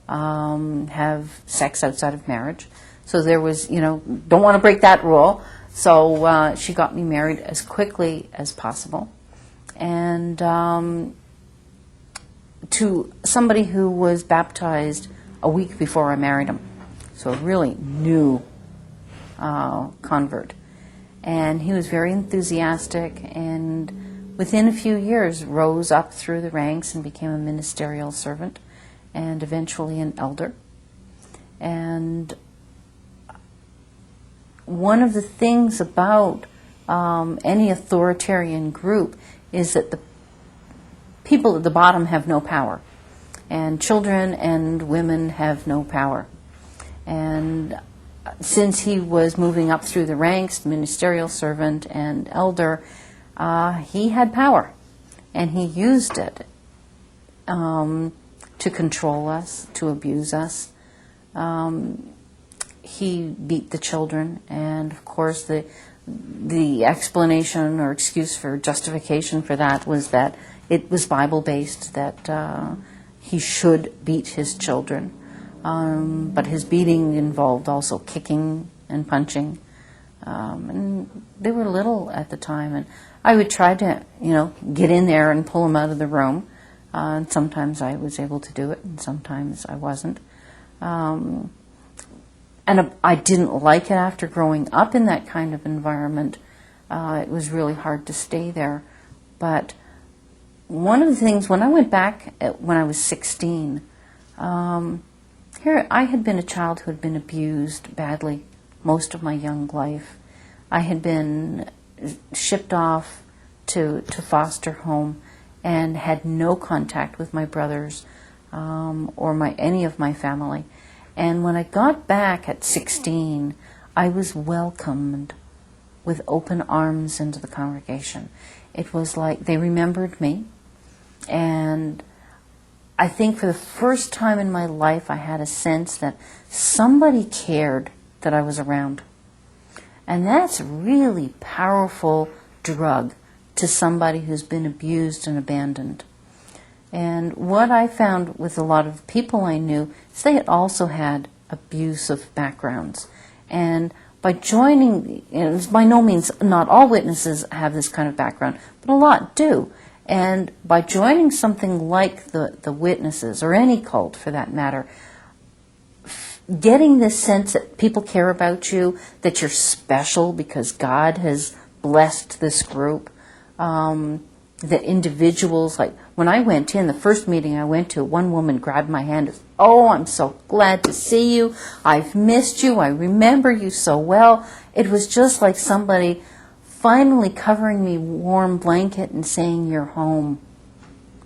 have sex outside of marriage. So there was, don't want to break that rule. So she got me married as quickly as possible. And to somebody who was baptized a week before I married him. So a really new convert. And he was very enthusiastic, and within a few years rose up through the ranks and became a ministerial servant and eventually an elder. And one of the things about any authoritarian group is that the people at the bottom have no power, and children and women have no power. And since he was moving up through the ranks, ministerial servant and elder, he had power, and he used it to control us, to abuse us. He beat the children, and of course the explanation or excuse for justification for that was that it was Bible-based, that he should beat his children. But his beating involved also kicking and punching. And they were little at the time, and I would try to, get in there and pull them out of the room. And sometimes I was able to do it, and sometimes I wasn't. And I didn't like it after growing up in that kind of environment. It was really hard to stay there. But one of the things, when I went back when I was 16, here I had been a child who had been abused badly most of my young life. I had been shipped off to foster home and had no contact with my brothers or any of my family. And when I got back at 16, I was welcomed with open arms into the congregation. It was like they remembered me, and I think for the first time in my life I had a sense that somebody cared that I was around. And that's a really powerful drug to somebody who's been abused and abandoned. And what I found with a lot of people I knew is they also had abusive backgrounds. And by by joining, and it's by no means not all witnesses have this kind of background, but a lot do. And by joining something like the witnesses, or any cult for that matter, getting this sense that people care about you, that you're special because God has blessed this group, that individuals, like when I went in, the first meeting I went to, one woman grabbed my hand and said, "Oh, I'm so glad to see you. I've missed you. I remember you so well." It was just like somebody finally covering me warm blanket and saying, "You're home.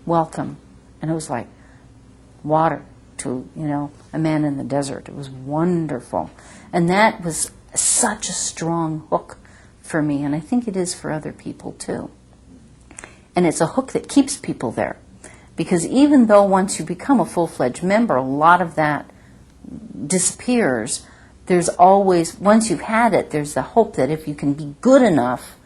Welcome." And it was like water to, a man in the desert. It was wonderful. And that was such a strong hook for me, and I think it is for other people too. And it's a hook that keeps people there. Because even though once you become a full-fledged member, a lot of that disappears, there's always, once you've had it, there's the hope that if you can be good enough,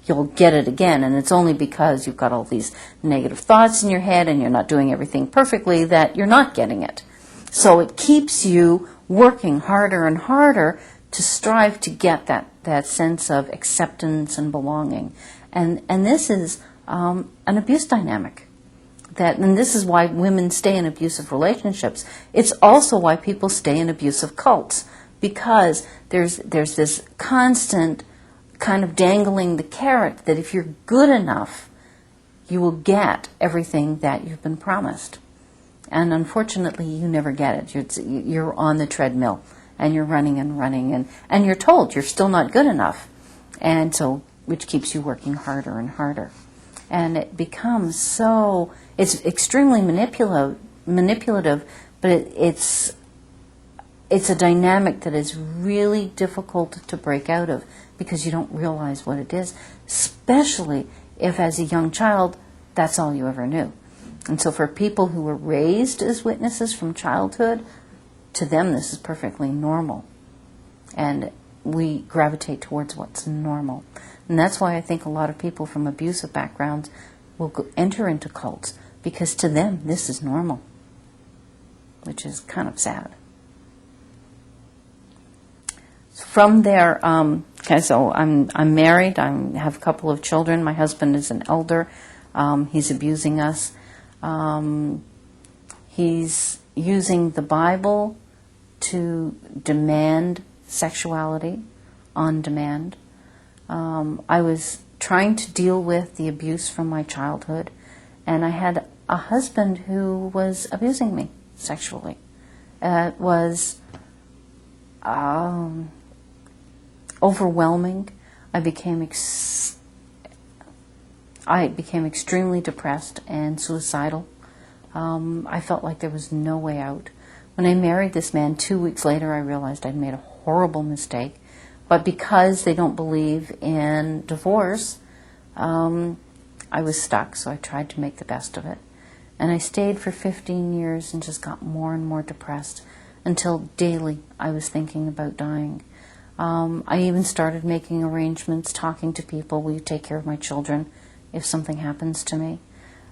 you'll get it again. And it's only because you've got all these negative thoughts in your head and you're not doing everything perfectly that you're not getting it. So it keeps you working harder and harder to strive to get that sense of acceptance and belonging. And this is an abuse dynamic. And this is why women stay in abusive relationships. It's also why people stay in abusive cults, because there's this constant kind of dangling the carrot that if you're good enough, you will get everything that you've been promised. And unfortunately, you never get it. You're on the treadmill, and you're running and running, and you're told you're still not good enough, and so which keeps you working harder and harder. And it becomes so, it's extremely manipulative, but it's a dynamic that is really difficult to break out of because you don't realize what it is, especially if as a young child, that's all you ever knew. And so for people who were raised as witnesses from childhood, to them this is perfectly normal. And we gravitate towards what's normal. And that's why I think a lot of people from abusive backgrounds will enter into cults, because to them this is normal, which is kind of sad. From there, so I'm married. I have a couple of children. My husband is an elder. He's abusing us. He's using the Bible to demand sexuality on demand. I was trying to deal with the abuse from my childhood, and I had a husband who was abusing me sexually. It was overwhelming. I became extremely depressed and suicidal. I felt like there was no way out. When I married this man, 2 weeks later, I realized I'd made a horrible mistake. But because they don't believe in divorce, I was stuck, so I tried to make the best of it. And I stayed for 15 years and just got more and more depressed until daily I was thinking about dying. I even started making arrangements, talking to people, will you take care of my children if something happens to me?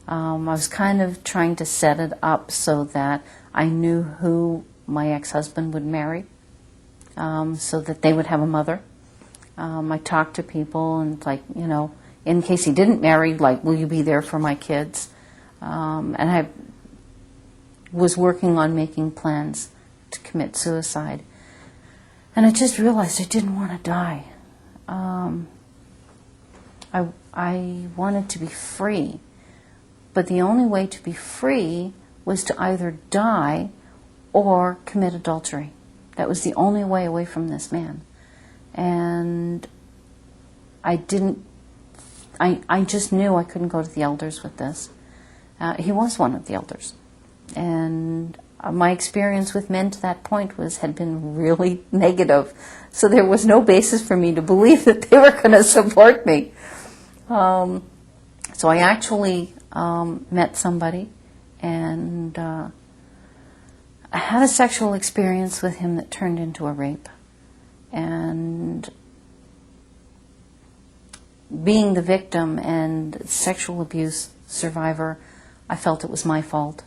I was kind of trying to set it up so that I knew who my ex-husband would marry, so that they would have a mother. I talked to people and in case he didn't marry, will you be there for my kids? And I was working on making plans to commit suicide. And I just realized I didn't want to die. I wanted to be free. But the only way to be free was to either die or commit adultery. That was the only way away from this man. And I just knew I couldn't go to the elders with this. He was one of the elders. And my experience with men to that point had been really negative. So there was no basis for me to believe that they were going to support me. So I actually met somebody, and I had a sexual experience with him that turned into a rape. And being the victim and sexual abuse survivor, I felt it was my fault.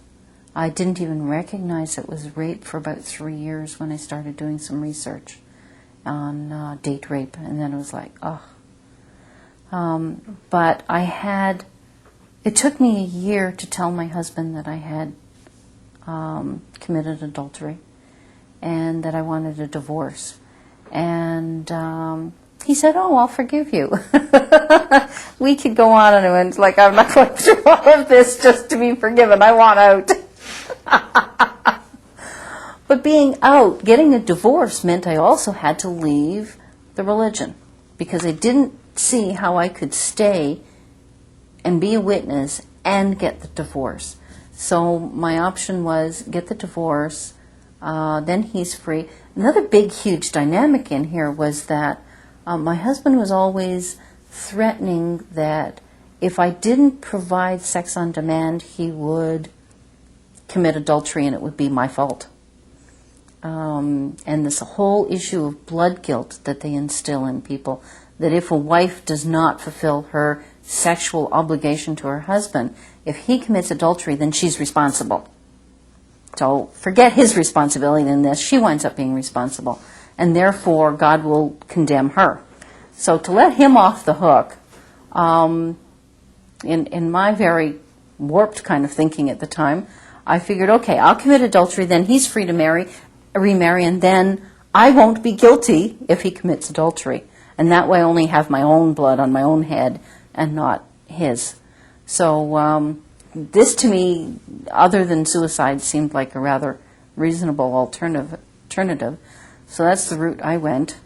I didn't even recognize it was rape for about 3 years when I started doing some research. on date rape, and then it was like, oh. But it took me a year to tell my husband that I had committed adultery and that I wanted a divorce. And he said, oh, I'll forgive you. We could go on, and it's like, I'm not going through all of this just to be forgiven. I want out. But being out, getting a divorce, meant I also had to leave the religion, because I didn't see how I could stay and be a witness and get the divorce. So my option was get the divorce, then he's free. Another big, huge dynamic in here was that my husband was always threatening that if I didn't provide sex on demand, he would commit adultery and it would be my fault. And this whole issue of blood guilt that they instill in people, that if a wife does not fulfill her sexual obligation to her husband, if he commits adultery, then she's responsible. So forget his responsibility in this. She winds up being responsible. And therefore, God will condemn her. So to let him off the hook, in my very warped kind of thinking at the time, I figured, okay, I'll commit adultery, then he's free to remarry, and then I won't be guilty if he commits adultery. And that way I only have my own blood on my own head and not his. So this to me, other than suicide, seemed like a rather reasonable alternative. So that's the route I went.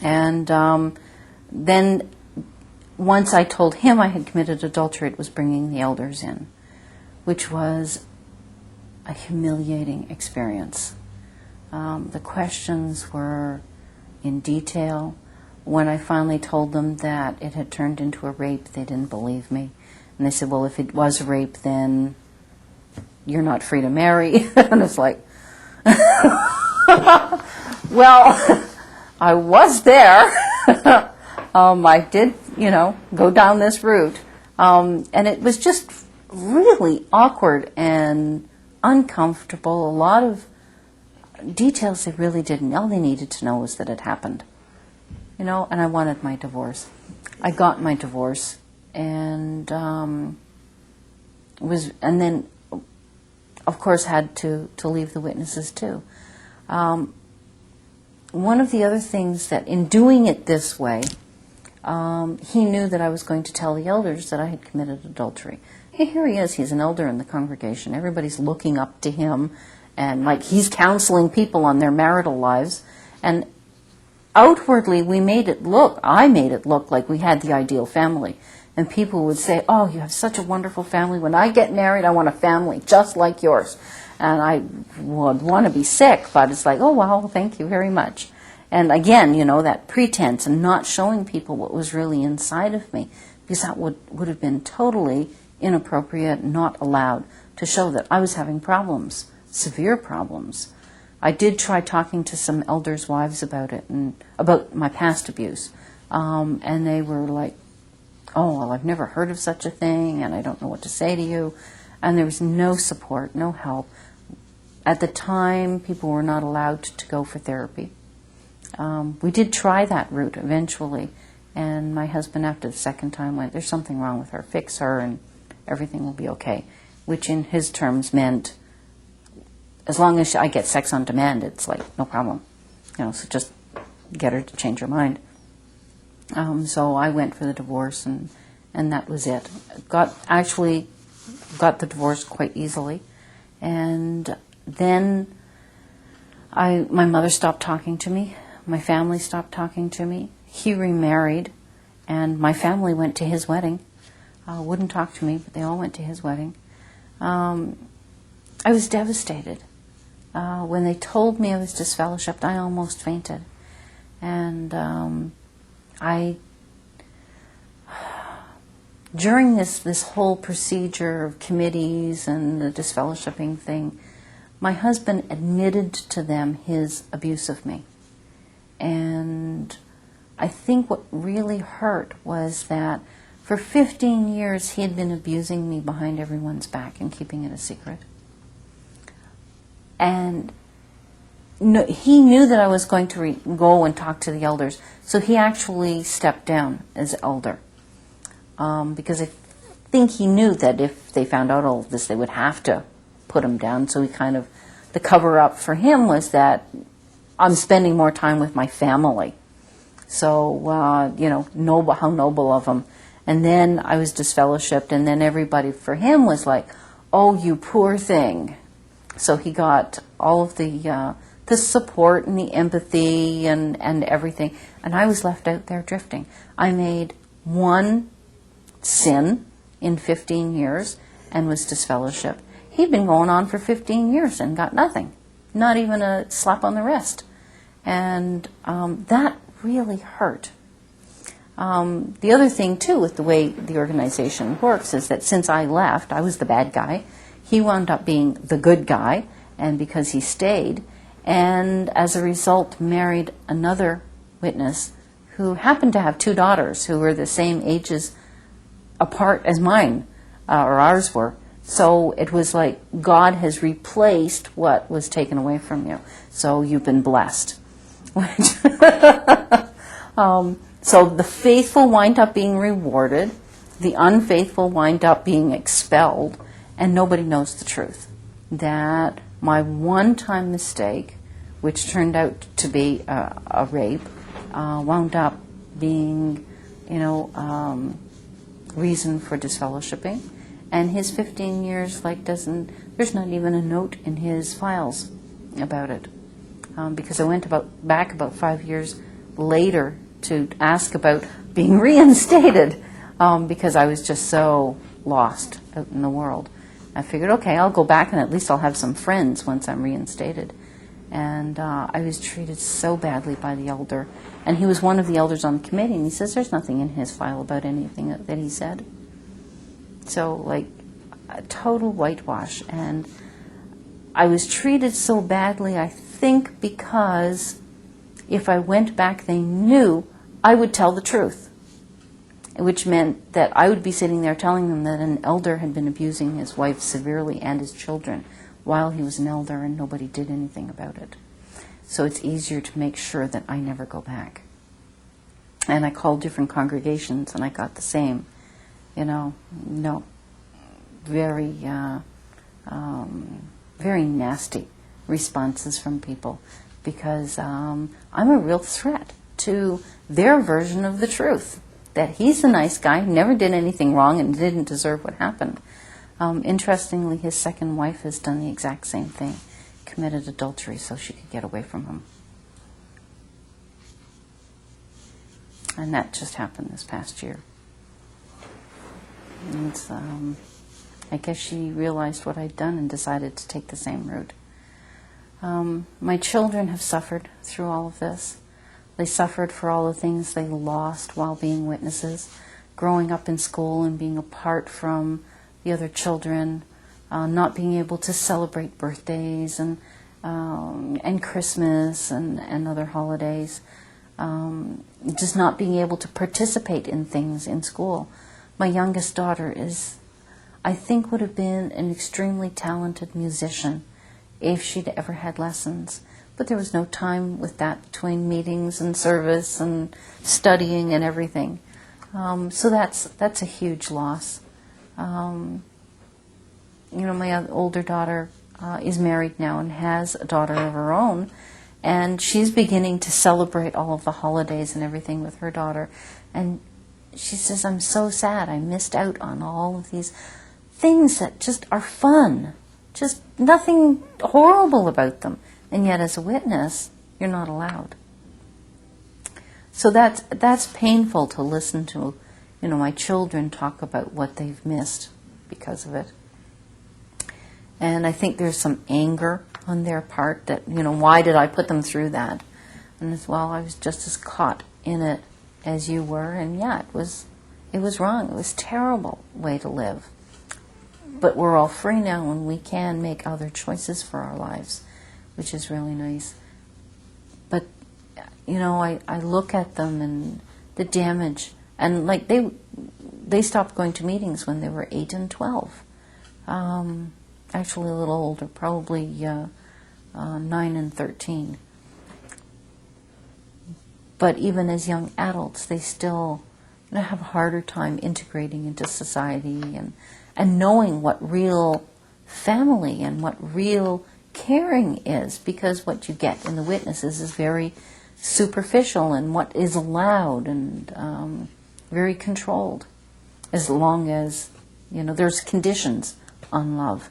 And then once I told him I had committed adultery, it was bringing the elders in, which was a humiliating experience. The questions were in detail. When I finally told them that it had turned into a rape, they didn't believe me. And they said, well, if it was a rape, then you're not free to marry. And it's like, well, I was there. I did, go down this route. And it was just really awkward and uncomfortable. A lot of details they really didn't. All they needed to know was that it happened. And I wanted my divorce. I got my divorce, and then, of course, had to leave the witnesses too. One of the other things that, in doing it this way, he knew that I was going to tell the elders that I had committed adultery. Here he is. He's an elder in the congregation. Everybody's looking up to him, and like he's counseling people on their marital lives, and outwardly, I made it look like we had the ideal family. And people would say, oh, you have such a wonderful family. When I get married, I want a family just like yours. And I would want to be sick, but it's like, oh, well, thank you very much. And again, that pretense and not showing people what was really inside of me, because that would have been totally inappropriate, not allowed, to show that I was having problems, severe problems. I did try talking to some elders' wives about it and about my past abuse, and they were like, oh, well, I've never heard of such a thing, and I don't know what to say to you. And there was no support, no help. At the time, people were not allowed to go for therapy. We did try that route eventually, and my husband, after the second time, went, there's something wrong with her, fix her, and everything will be okay, which in his terms meant, as long as I get sex on demand, it's like, no problem. So just get her to change her mind. So I went for the divorce, and that was it. Got the divorce quite easily. And then my mother stopped talking to me. My family stopped talking to me. He remarried, and my family went to his wedding. Wouldn't talk to me, but they all went to his wedding. I was devastated. When they told me I was disfellowshipped, I almost fainted. And during this whole procedure of committees and the disfellowshipping thing, my husband admitted to them his abuse of me. And I think what really hurt was that for 15 years he had been abusing me behind everyone's back and keeping it a secret. And no, he knew that I was going to go and talk to the elders, so he actually stepped down as elder, because I think he knew that if they found out all of this, they would have to put him down. So he kind of, the cover-up for him was that I'm spending more time with my family. So, noble, how noble of him. And then I was disfellowshipped, and then everybody for him was like, oh, you poor thing. So he got all of the support and the empathy and everything. And I was left out there drifting. I made one sin in 15 years and was disfellowshipped. He'd been going on for 15 years and got nothing, not even a slap on the wrist. And that really hurt. The other thing, too, with the way the organization works is that since I left, I was the bad guy. He wound up being the good guy, and because he stayed, and as a result married another witness who happened to have two daughters who were the same ages apart as mine, or ours were. So it was like God has replaced what was taken away from you. So you've been blessed. So the faithful wind up being rewarded, the unfaithful wind up being expelled, and nobody knows the truth. That my one-time mistake, which turned out to be a rape, wound up being, reason for disfellowshipping. And his 15 years, there's not even a note in his files about it. Because I went back about 5 years later to ask about being reinstated, because I was just so lost out in the world. I figured, okay, I'll go back and at least I'll have some friends once I'm reinstated. And I was treated so badly by the elder. And he was one of the elders on the committee, and he says there's nothing in his file about anything that he said. So, a total whitewash. And I was treated so badly, I think, because if I went back, they knew I would tell the truth, which meant that I would be sitting there telling them that an elder had been abusing his wife severely and his children while he was an elder, and nobody did anything about it. So it's easier to make sure that I never go back. And I called different congregations, and I got the same, no, very, very nasty responses from people, because I'm a real threat to their version of the truth, that he's a nice guy, never did anything wrong and didn't deserve what happened. Interestingly, his second wife has done the exact same thing, committed adultery so she could get away from him. And that just happened this past year. And I guess she realized what I'd done and decided to take the same route. My children have suffered through all of this. They suffered for all the things they lost while being witnesses, growing up in school and being apart from the other children, not being able to celebrate birthdays and Christmas and other holidays, just not being able to participate in things in school. My youngest daughter I think would have been an extremely talented musician if she'd ever had lessons. But there was no time with that between meetings and service and studying and everything. So that's a huge loss. My older daughter is married now and has a daughter of her own, and she's beginning to celebrate all of the holidays and everything with her daughter. And she says, I'm so sad. I missed out on all of these things that just are fun. Just nothing horrible about them. And yet as a witness, you're not allowed. So that's painful to listen to, my children talk about what they've missed because of it. And I think there's some anger on their part that, why did I put them through that? And as well, I was just as caught in it as you were, and yeah, it was wrong. It was a terrible way to live. But we're all free now, and we can make other choices for our lives, which is really nice. But, I look at them and the damage, and they stopped going to meetings when they were 8 and 12. Actually a little older, probably 9 and 13. But even as young adults, they still have a harder time integrating into society and knowing what real family and what real caring is, because what you get in the witnesses is very superficial and what is allowed and very controlled, as long as there's conditions on love.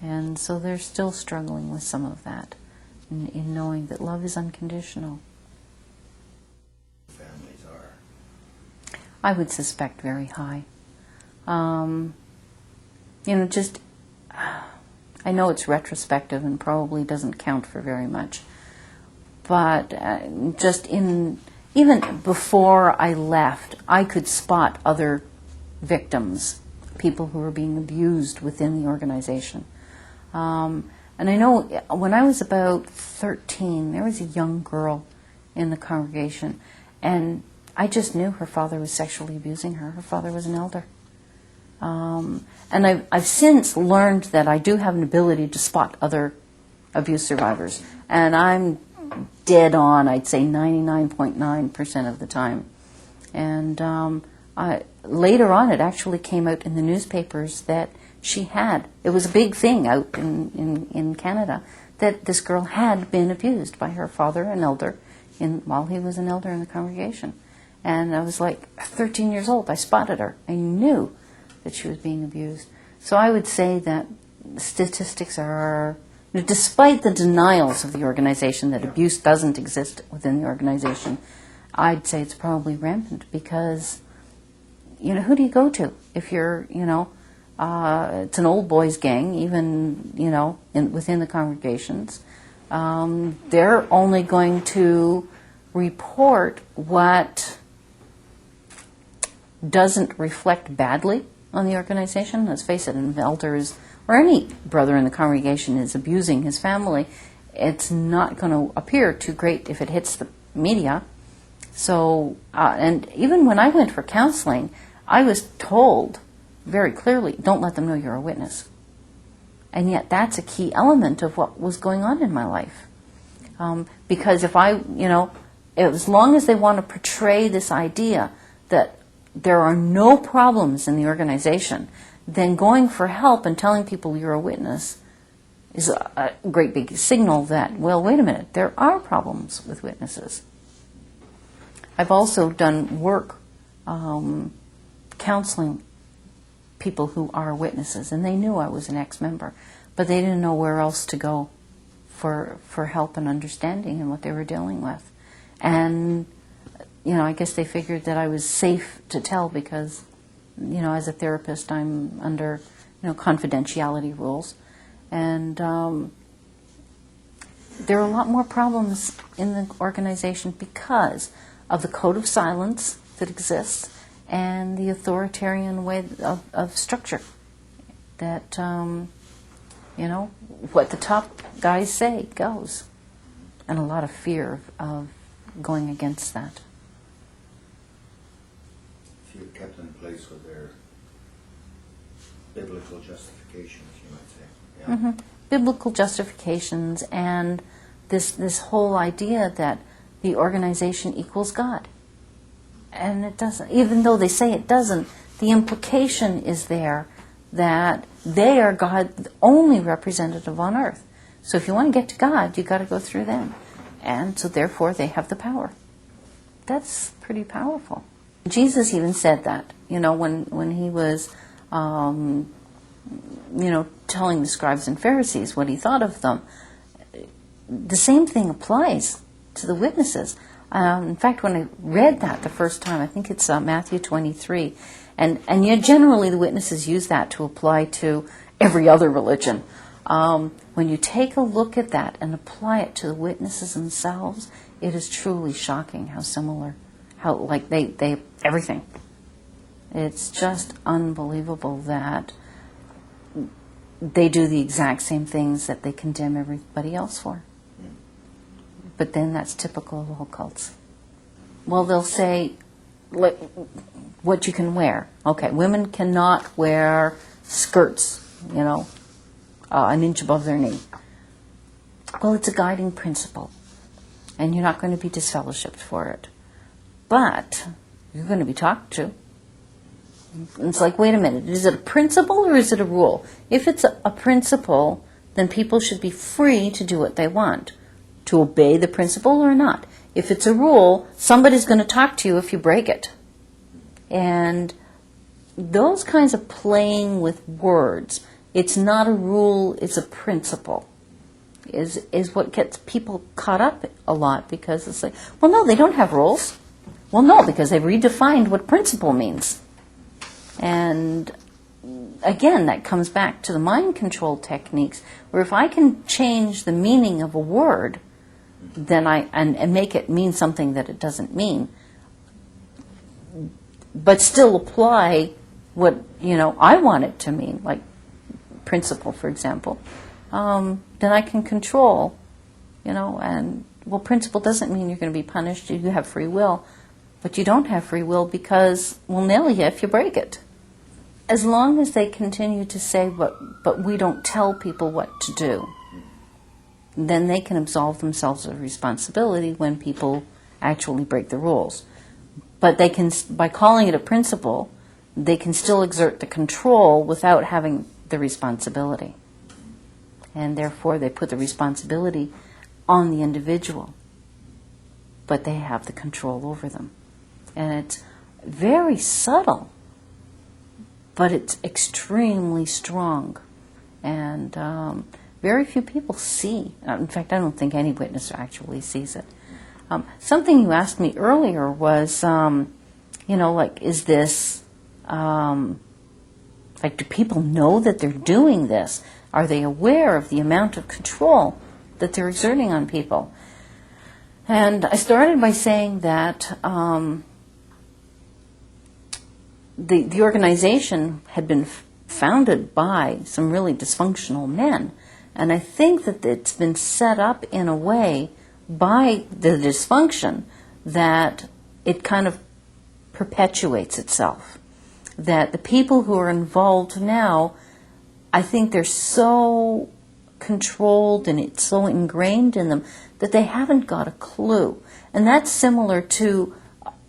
And so they're still struggling with some of that in knowing that love is unconditional. Families are. I would suspect very high. I know it's retrospective and probably doesn't count for very much, but even before I left, I could spot other victims, people who were being abused within the organization. And I know when I was about 13, there was a young girl in the congregation, and I just knew her father was sexually abusing her. Her father was an elder. And I've since learned that I do have an ability to spot other abuse survivors. And I'm dead on, I'd say 99.9% of the time. And later on, it actually came out in the newspapers that it was a big thing out in Canada, that this girl had been abused by her father, an elder, while he was an elder in the congregation. And I was like 13 years old. I spotted her. I knew that she was being abused. So I would say that statistics are, despite the denials of the organization that abuse doesn't exist within the organization, I'd say it's probably rampant, because, who do you go to if you're, it's an old boys gang, even, within the congregations. They're only going to report what doesn't reflect badly on the organization. Let's face it, an elder or any brother in the congregation is abusing his family, it's not going to appear too great if it hits the media. So, and even when I went for counseling, I was told very clearly, don't let them know you're a witness. And yet that's a key element of what was going on in my life. Because if as long as they want to portray this idea that there are no problems in the organization, then going for help and telling people you're a witness is a great big signal that, well, wait a minute, there are problems with witnesses. I've also done work counseling people who are witnesses, and they knew I was an ex-member, but they didn't know where else to go for help and understanding in what they were dealing with. And I guess they figured that I was safe to tell because, as a therapist, I'm under, confidentiality rules. And there are a lot more problems in the organization because of the code of silence that exists and the authoritarian way of structure. That, what the top guys say goes. And a lot of fear of going against that. Few kept in place with their biblical justifications, you might say. Yeah. Mm-hmm. Biblical justifications and this whole idea that the organization equals God. And it doesn't. Even though they say it doesn't, the implication is there that they are God's only representative on earth. So if you want to get to God, you've got to go through them. And so therefore they have the power. That's pretty powerful. Jesus even said that, when he was, telling the scribes and Pharisees what he thought of them. The same thing applies to the witnesses. In fact, when I read that the first time, I think it's Matthew 23, and yet generally the witnesses use that to apply to every other religion. When you take a look at that and apply it to the witnesses themselves, it is truly shocking how similar, how like they everything. It's just unbelievable that they do the exact same things that they condemn everybody else for. But then that's typical of all cults. Well, they'll say what you can wear. Okay, women cannot wear skirts, an inch above their knee. Well, it's a guiding principle, and you're not going to be disfellowshipped for it. But you're going to be talked to. It's like, wait a minute, is it a principle or is it a rule? If it's a principle, then people should be free to do what they want, to obey the principle or not. If it's a rule, somebody's going to talk to you if you break it. And those kinds of playing with words, it's not a rule, it's a principle, is what gets people caught up a lot, because it's like, well, no, they don't have rules. Well, no, because they've redefined what principle means. And again, that comes back to the mind control techniques, where if I can change the meaning of a word, then and make it mean something that it doesn't mean, but still apply what I want it to mean, like principle, for example, then I can control, and well, principle doesn't mean you're going to be punished. You have free will, but you don't have free will because we'll nail you if you break it. As long as they continue to say, but we don't tell people what to do, then they can absolve themselves of responsibility when people actually break the rules. But they can, by calling it a principle, they can still exert the control without having the responsibility. And therefore they put the responsibility on the individual, but they have the control over them. And it's very subtle, but it's extremely strong. And very few people see. In fact, I don't think any witness actually sees it. Something you asked me earlier was, like, is this, like, do people know that they're doing this? Are they aware of the amount of control that they're exerting on people? And I started by saying that the organization had been founded by some really dysfunctional men. And I think that it's been set up in a way by the dysfunction that it kind of perpetuates itself. That the people who are involved now, I think they're so controlled and it's so ingrained in them that they haven't got a clue. And that's similar to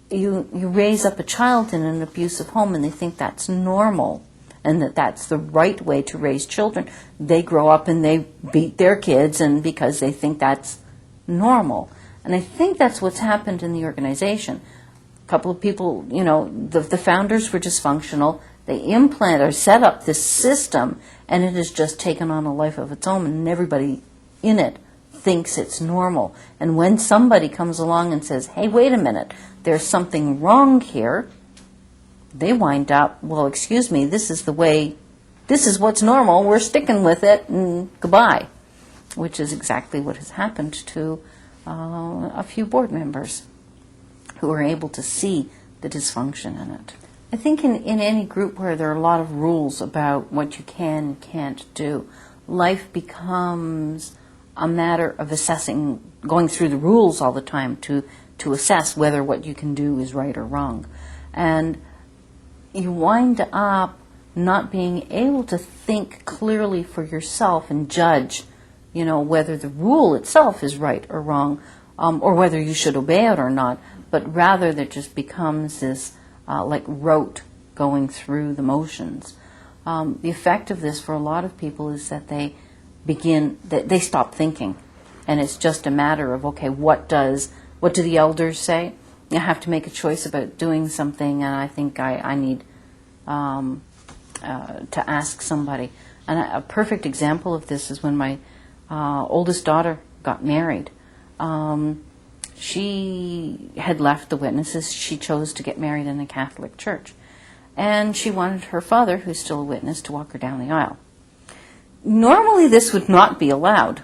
you raise up a child in an abusive home and they think that's normal and that's the right way to raise children. They grow up and they beat their kids and because they think that's normal. And I think that's what's happened in the organization. A couple of people, the founders were dysfunctional. They implant or set up this system and it has just taken on a life of its own and everybody in it thinks it's normal. And when somebody comes along and says, hey, wait a minute, there's something wrong here, they wind up, well, excuse me, this is what's normal, we're sticking with it, and goodbye, which is exactly what has happened to a few board members who are able to see the dysfunction in it. I think in any group where there are a lot of rules about what you can and can't do, life becomes a matter of assessing, going through the rules all the time to assess whether what you can do is right or wrong. And you wind up not being able to think clearly for yourself and judge, whether the rule itself is right or wrong, or whether you should obey it or not, but rather there just becomes this like rote going through the motions. The effect of this for a lot of people is that they stop thinking, and it's just a matter of, okay, what do the elders say? I have to make a choice about doing something, and I think I need to ask somebody. And a perfect example of this is when my oldest daughter got married. She had left the witnesses. She chose to get married in a Catholic church. And she wanted her father, who's still a witness, to walk her down the aisle. Normally this would not be allowed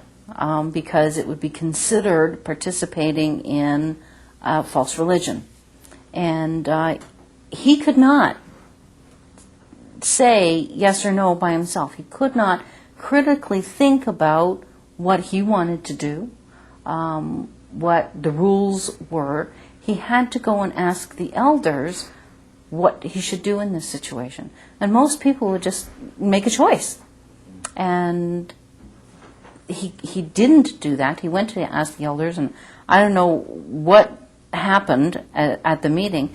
because it would be considered participating in false religion. And he could not say yes or no by himself. He could not critically think about what he wanted to do, what the rules were. He had to go and ask the elders what he should do in this situation. And most people would just make a choice. And he didn't do that. He went to ask the elders, and I don't know what happened at the meeting,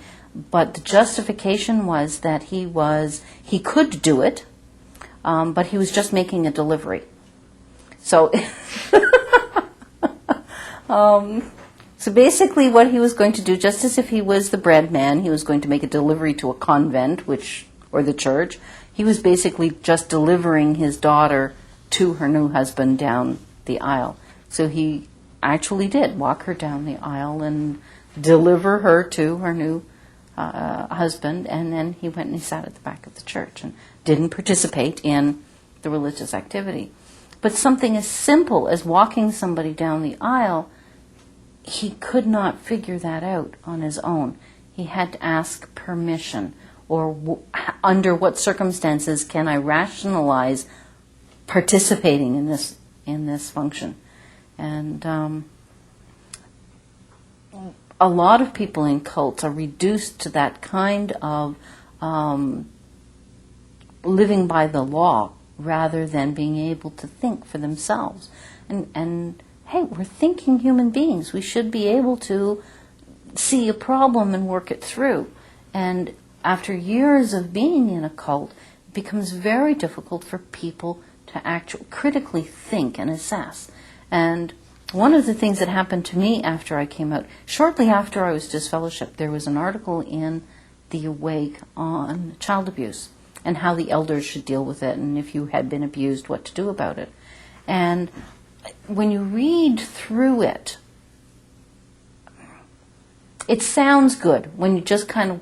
but the justification was that he could do it, but he was just making a delivery. So, so basically what he was going to do, just as if he was the bread man, he was going to make a delivery to a convent, or the church. He was basically just delivering his daughter to her new husband down the aisle. So he actually did walk her down the aisle and deliver her to her new husband, and then he went and he sat at the back of the church and didn't participate in the religious activity. But something as simple as walking somebody down the aisle, he could not figure that out on his own. He had to ask permission, or under what circumstances can I rationalize participating in this function. And a lot of people in cults are reduced to that kind of living by the law rather than being able to think for themselves. And hey, we're thinking human beings. We should be able to see a problem and work it through. And after years of being in a cult, it becomes very difficult for people to actually critically think and assess. And one of the things that happened to me after I came out, shortly after I was disfellowshipped, there was an article in The Awake on child abuse and how the elders should deal with it, and if you had been abused, what to do about it. And when you read through it, it sounds good when you just kind of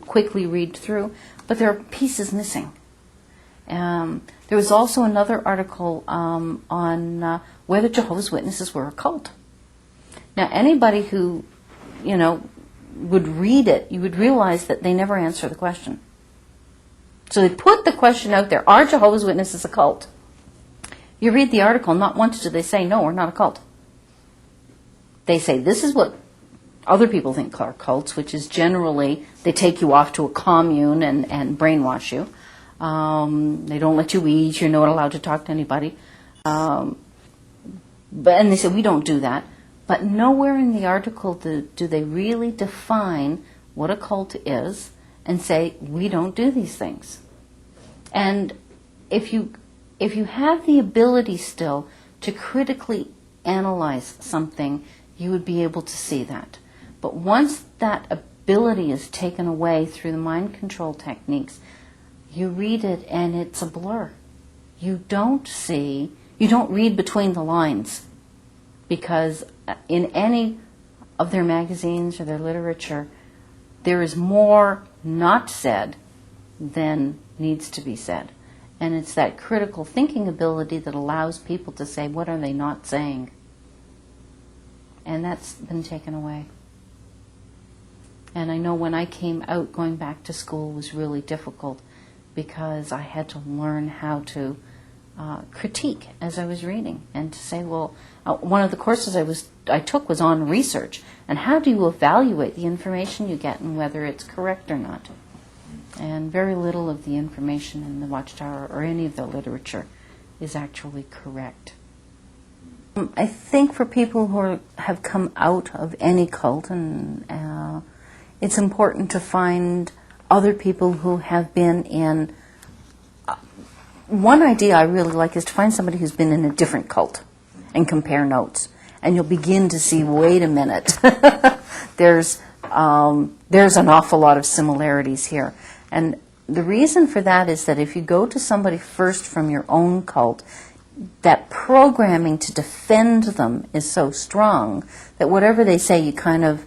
quickly read through, but there are pieces missing. There was also another article on whether Jehovah's Witnesses were a cult. Now, anybody who, would read it, you would realize that they never answer the question. So they put the question out there, are Jehovah's Witnesses a cult? You read the article, not once do they say, no, we're not a cult. They say, this is what other people think are cults, which is generally they take you off to a commune and brainwash you. They don't let you eat. You're not allowed to talk to anybody. And they say, we don't do that. But nowhere in the article do they really define what a cult is and say, we don't do these things. And if you have the ability still to critically analyze something, you would be able to see that. But once that ability is taken away through the mind control techniques, you read it and it's a blur. You don't read between the lines, because in any of their magazines or their literature, there is more not said than needs to be said. And it's that critical thinking ability that allows people to say, what are they not saying? And that's been taken away. And I know when I came out, going back to school was really difficult, because I had to learn how to critique as I was reading, and to say, well, one of the courses I took was on research, and how do you evaluate the information you get and whether it's correct or not. And very little of the information in the Watchtower or any of the literature is actually correct. I think for people who have come out of any cult, and it's important to find other people who have been in. One idea I really like is to find somebody who's been in a different cult and compare notes. And you'll begin to see, wait a minute, there's an awful lot of similarities here. And the reason for that is that if you go to somebody first from your own cult, that programming to defend them is so strong that whatever they say, you kind of,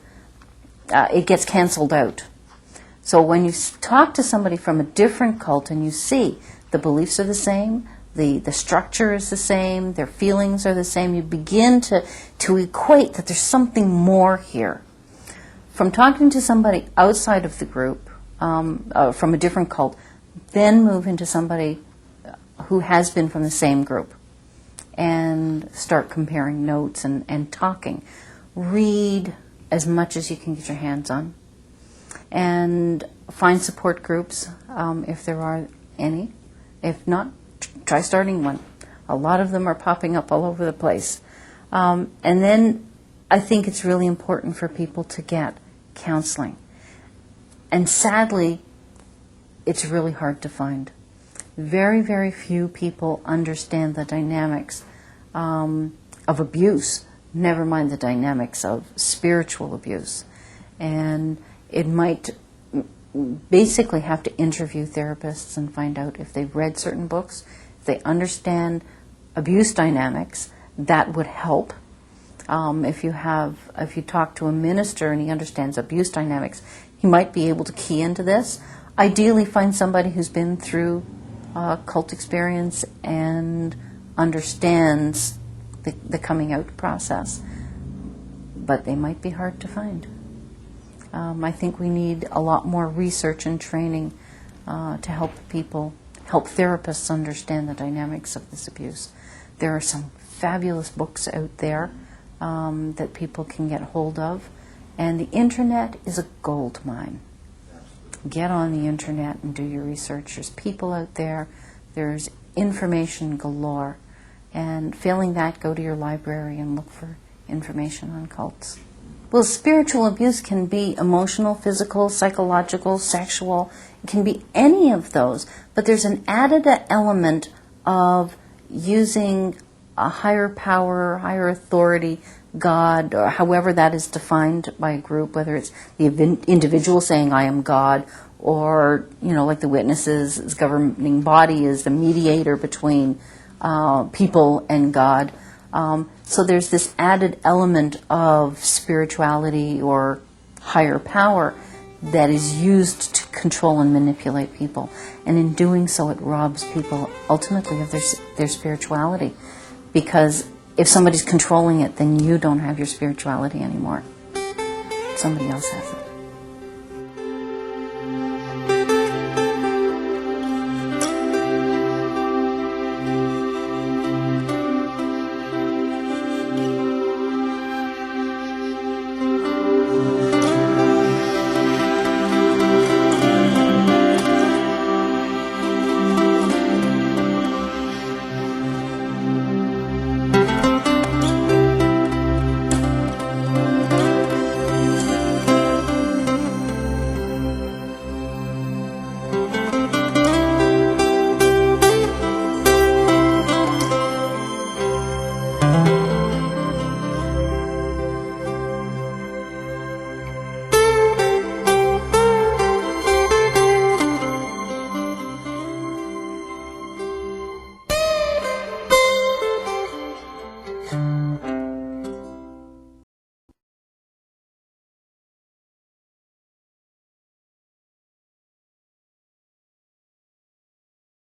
it gets canceled out. So when you talk to somebody from a different cult and you see the beliefs are the same, the structure is the same, their feelings are the same, you begin to equate that there's something more here. From talking to somebody outside of the group, from a different cult, then move into somebody who has been from the same group and start comparing notes and talking. Read as much as you can get your hands on, and find support groups if there are any. If not, try starting one. A lot of them are popping up all over the place. And then I think it's really important for people to get counseling. And sadly, it's really hard to find. Very, very few people understand the dynamics of abuse, never mind the dynamics of spiritual abuse. And it might basically have to interview therapists and find out if they've read certain books, if they understand abuse dynamics. That would help. If you talk to a minister and he understands abuse dynamics, he might be able to key into this. Ideally, find somebody who's been through cult experience and understands the coming out process. But they might be hard to find. I think we need a lot more research and training to help therapists understand the dynamics of this abuse. There are some fabulous books out there that people can get hold of, and the internet is a gold mine. Get on the internet and do your research. There's people out there. There's information galore. And failing that, go to your library and look for information on cults. Well, spiritual abuse can be emotional, physical, psychological, sexual. It can be any of those. But there's an added element of using a higher power, higher authority, God, or however that is defined by a group, whether it's the individual saying, I am God, or, like the witnesses, his governing body is the mediator between people and God. So there's this added element of spirituality or higher power that is used to control and manipulate people. And in doing so, it robs people ultimately of their spirituality. Because if somebody's controlling it, then you don't have your spirituality anymore. Somebody else has it.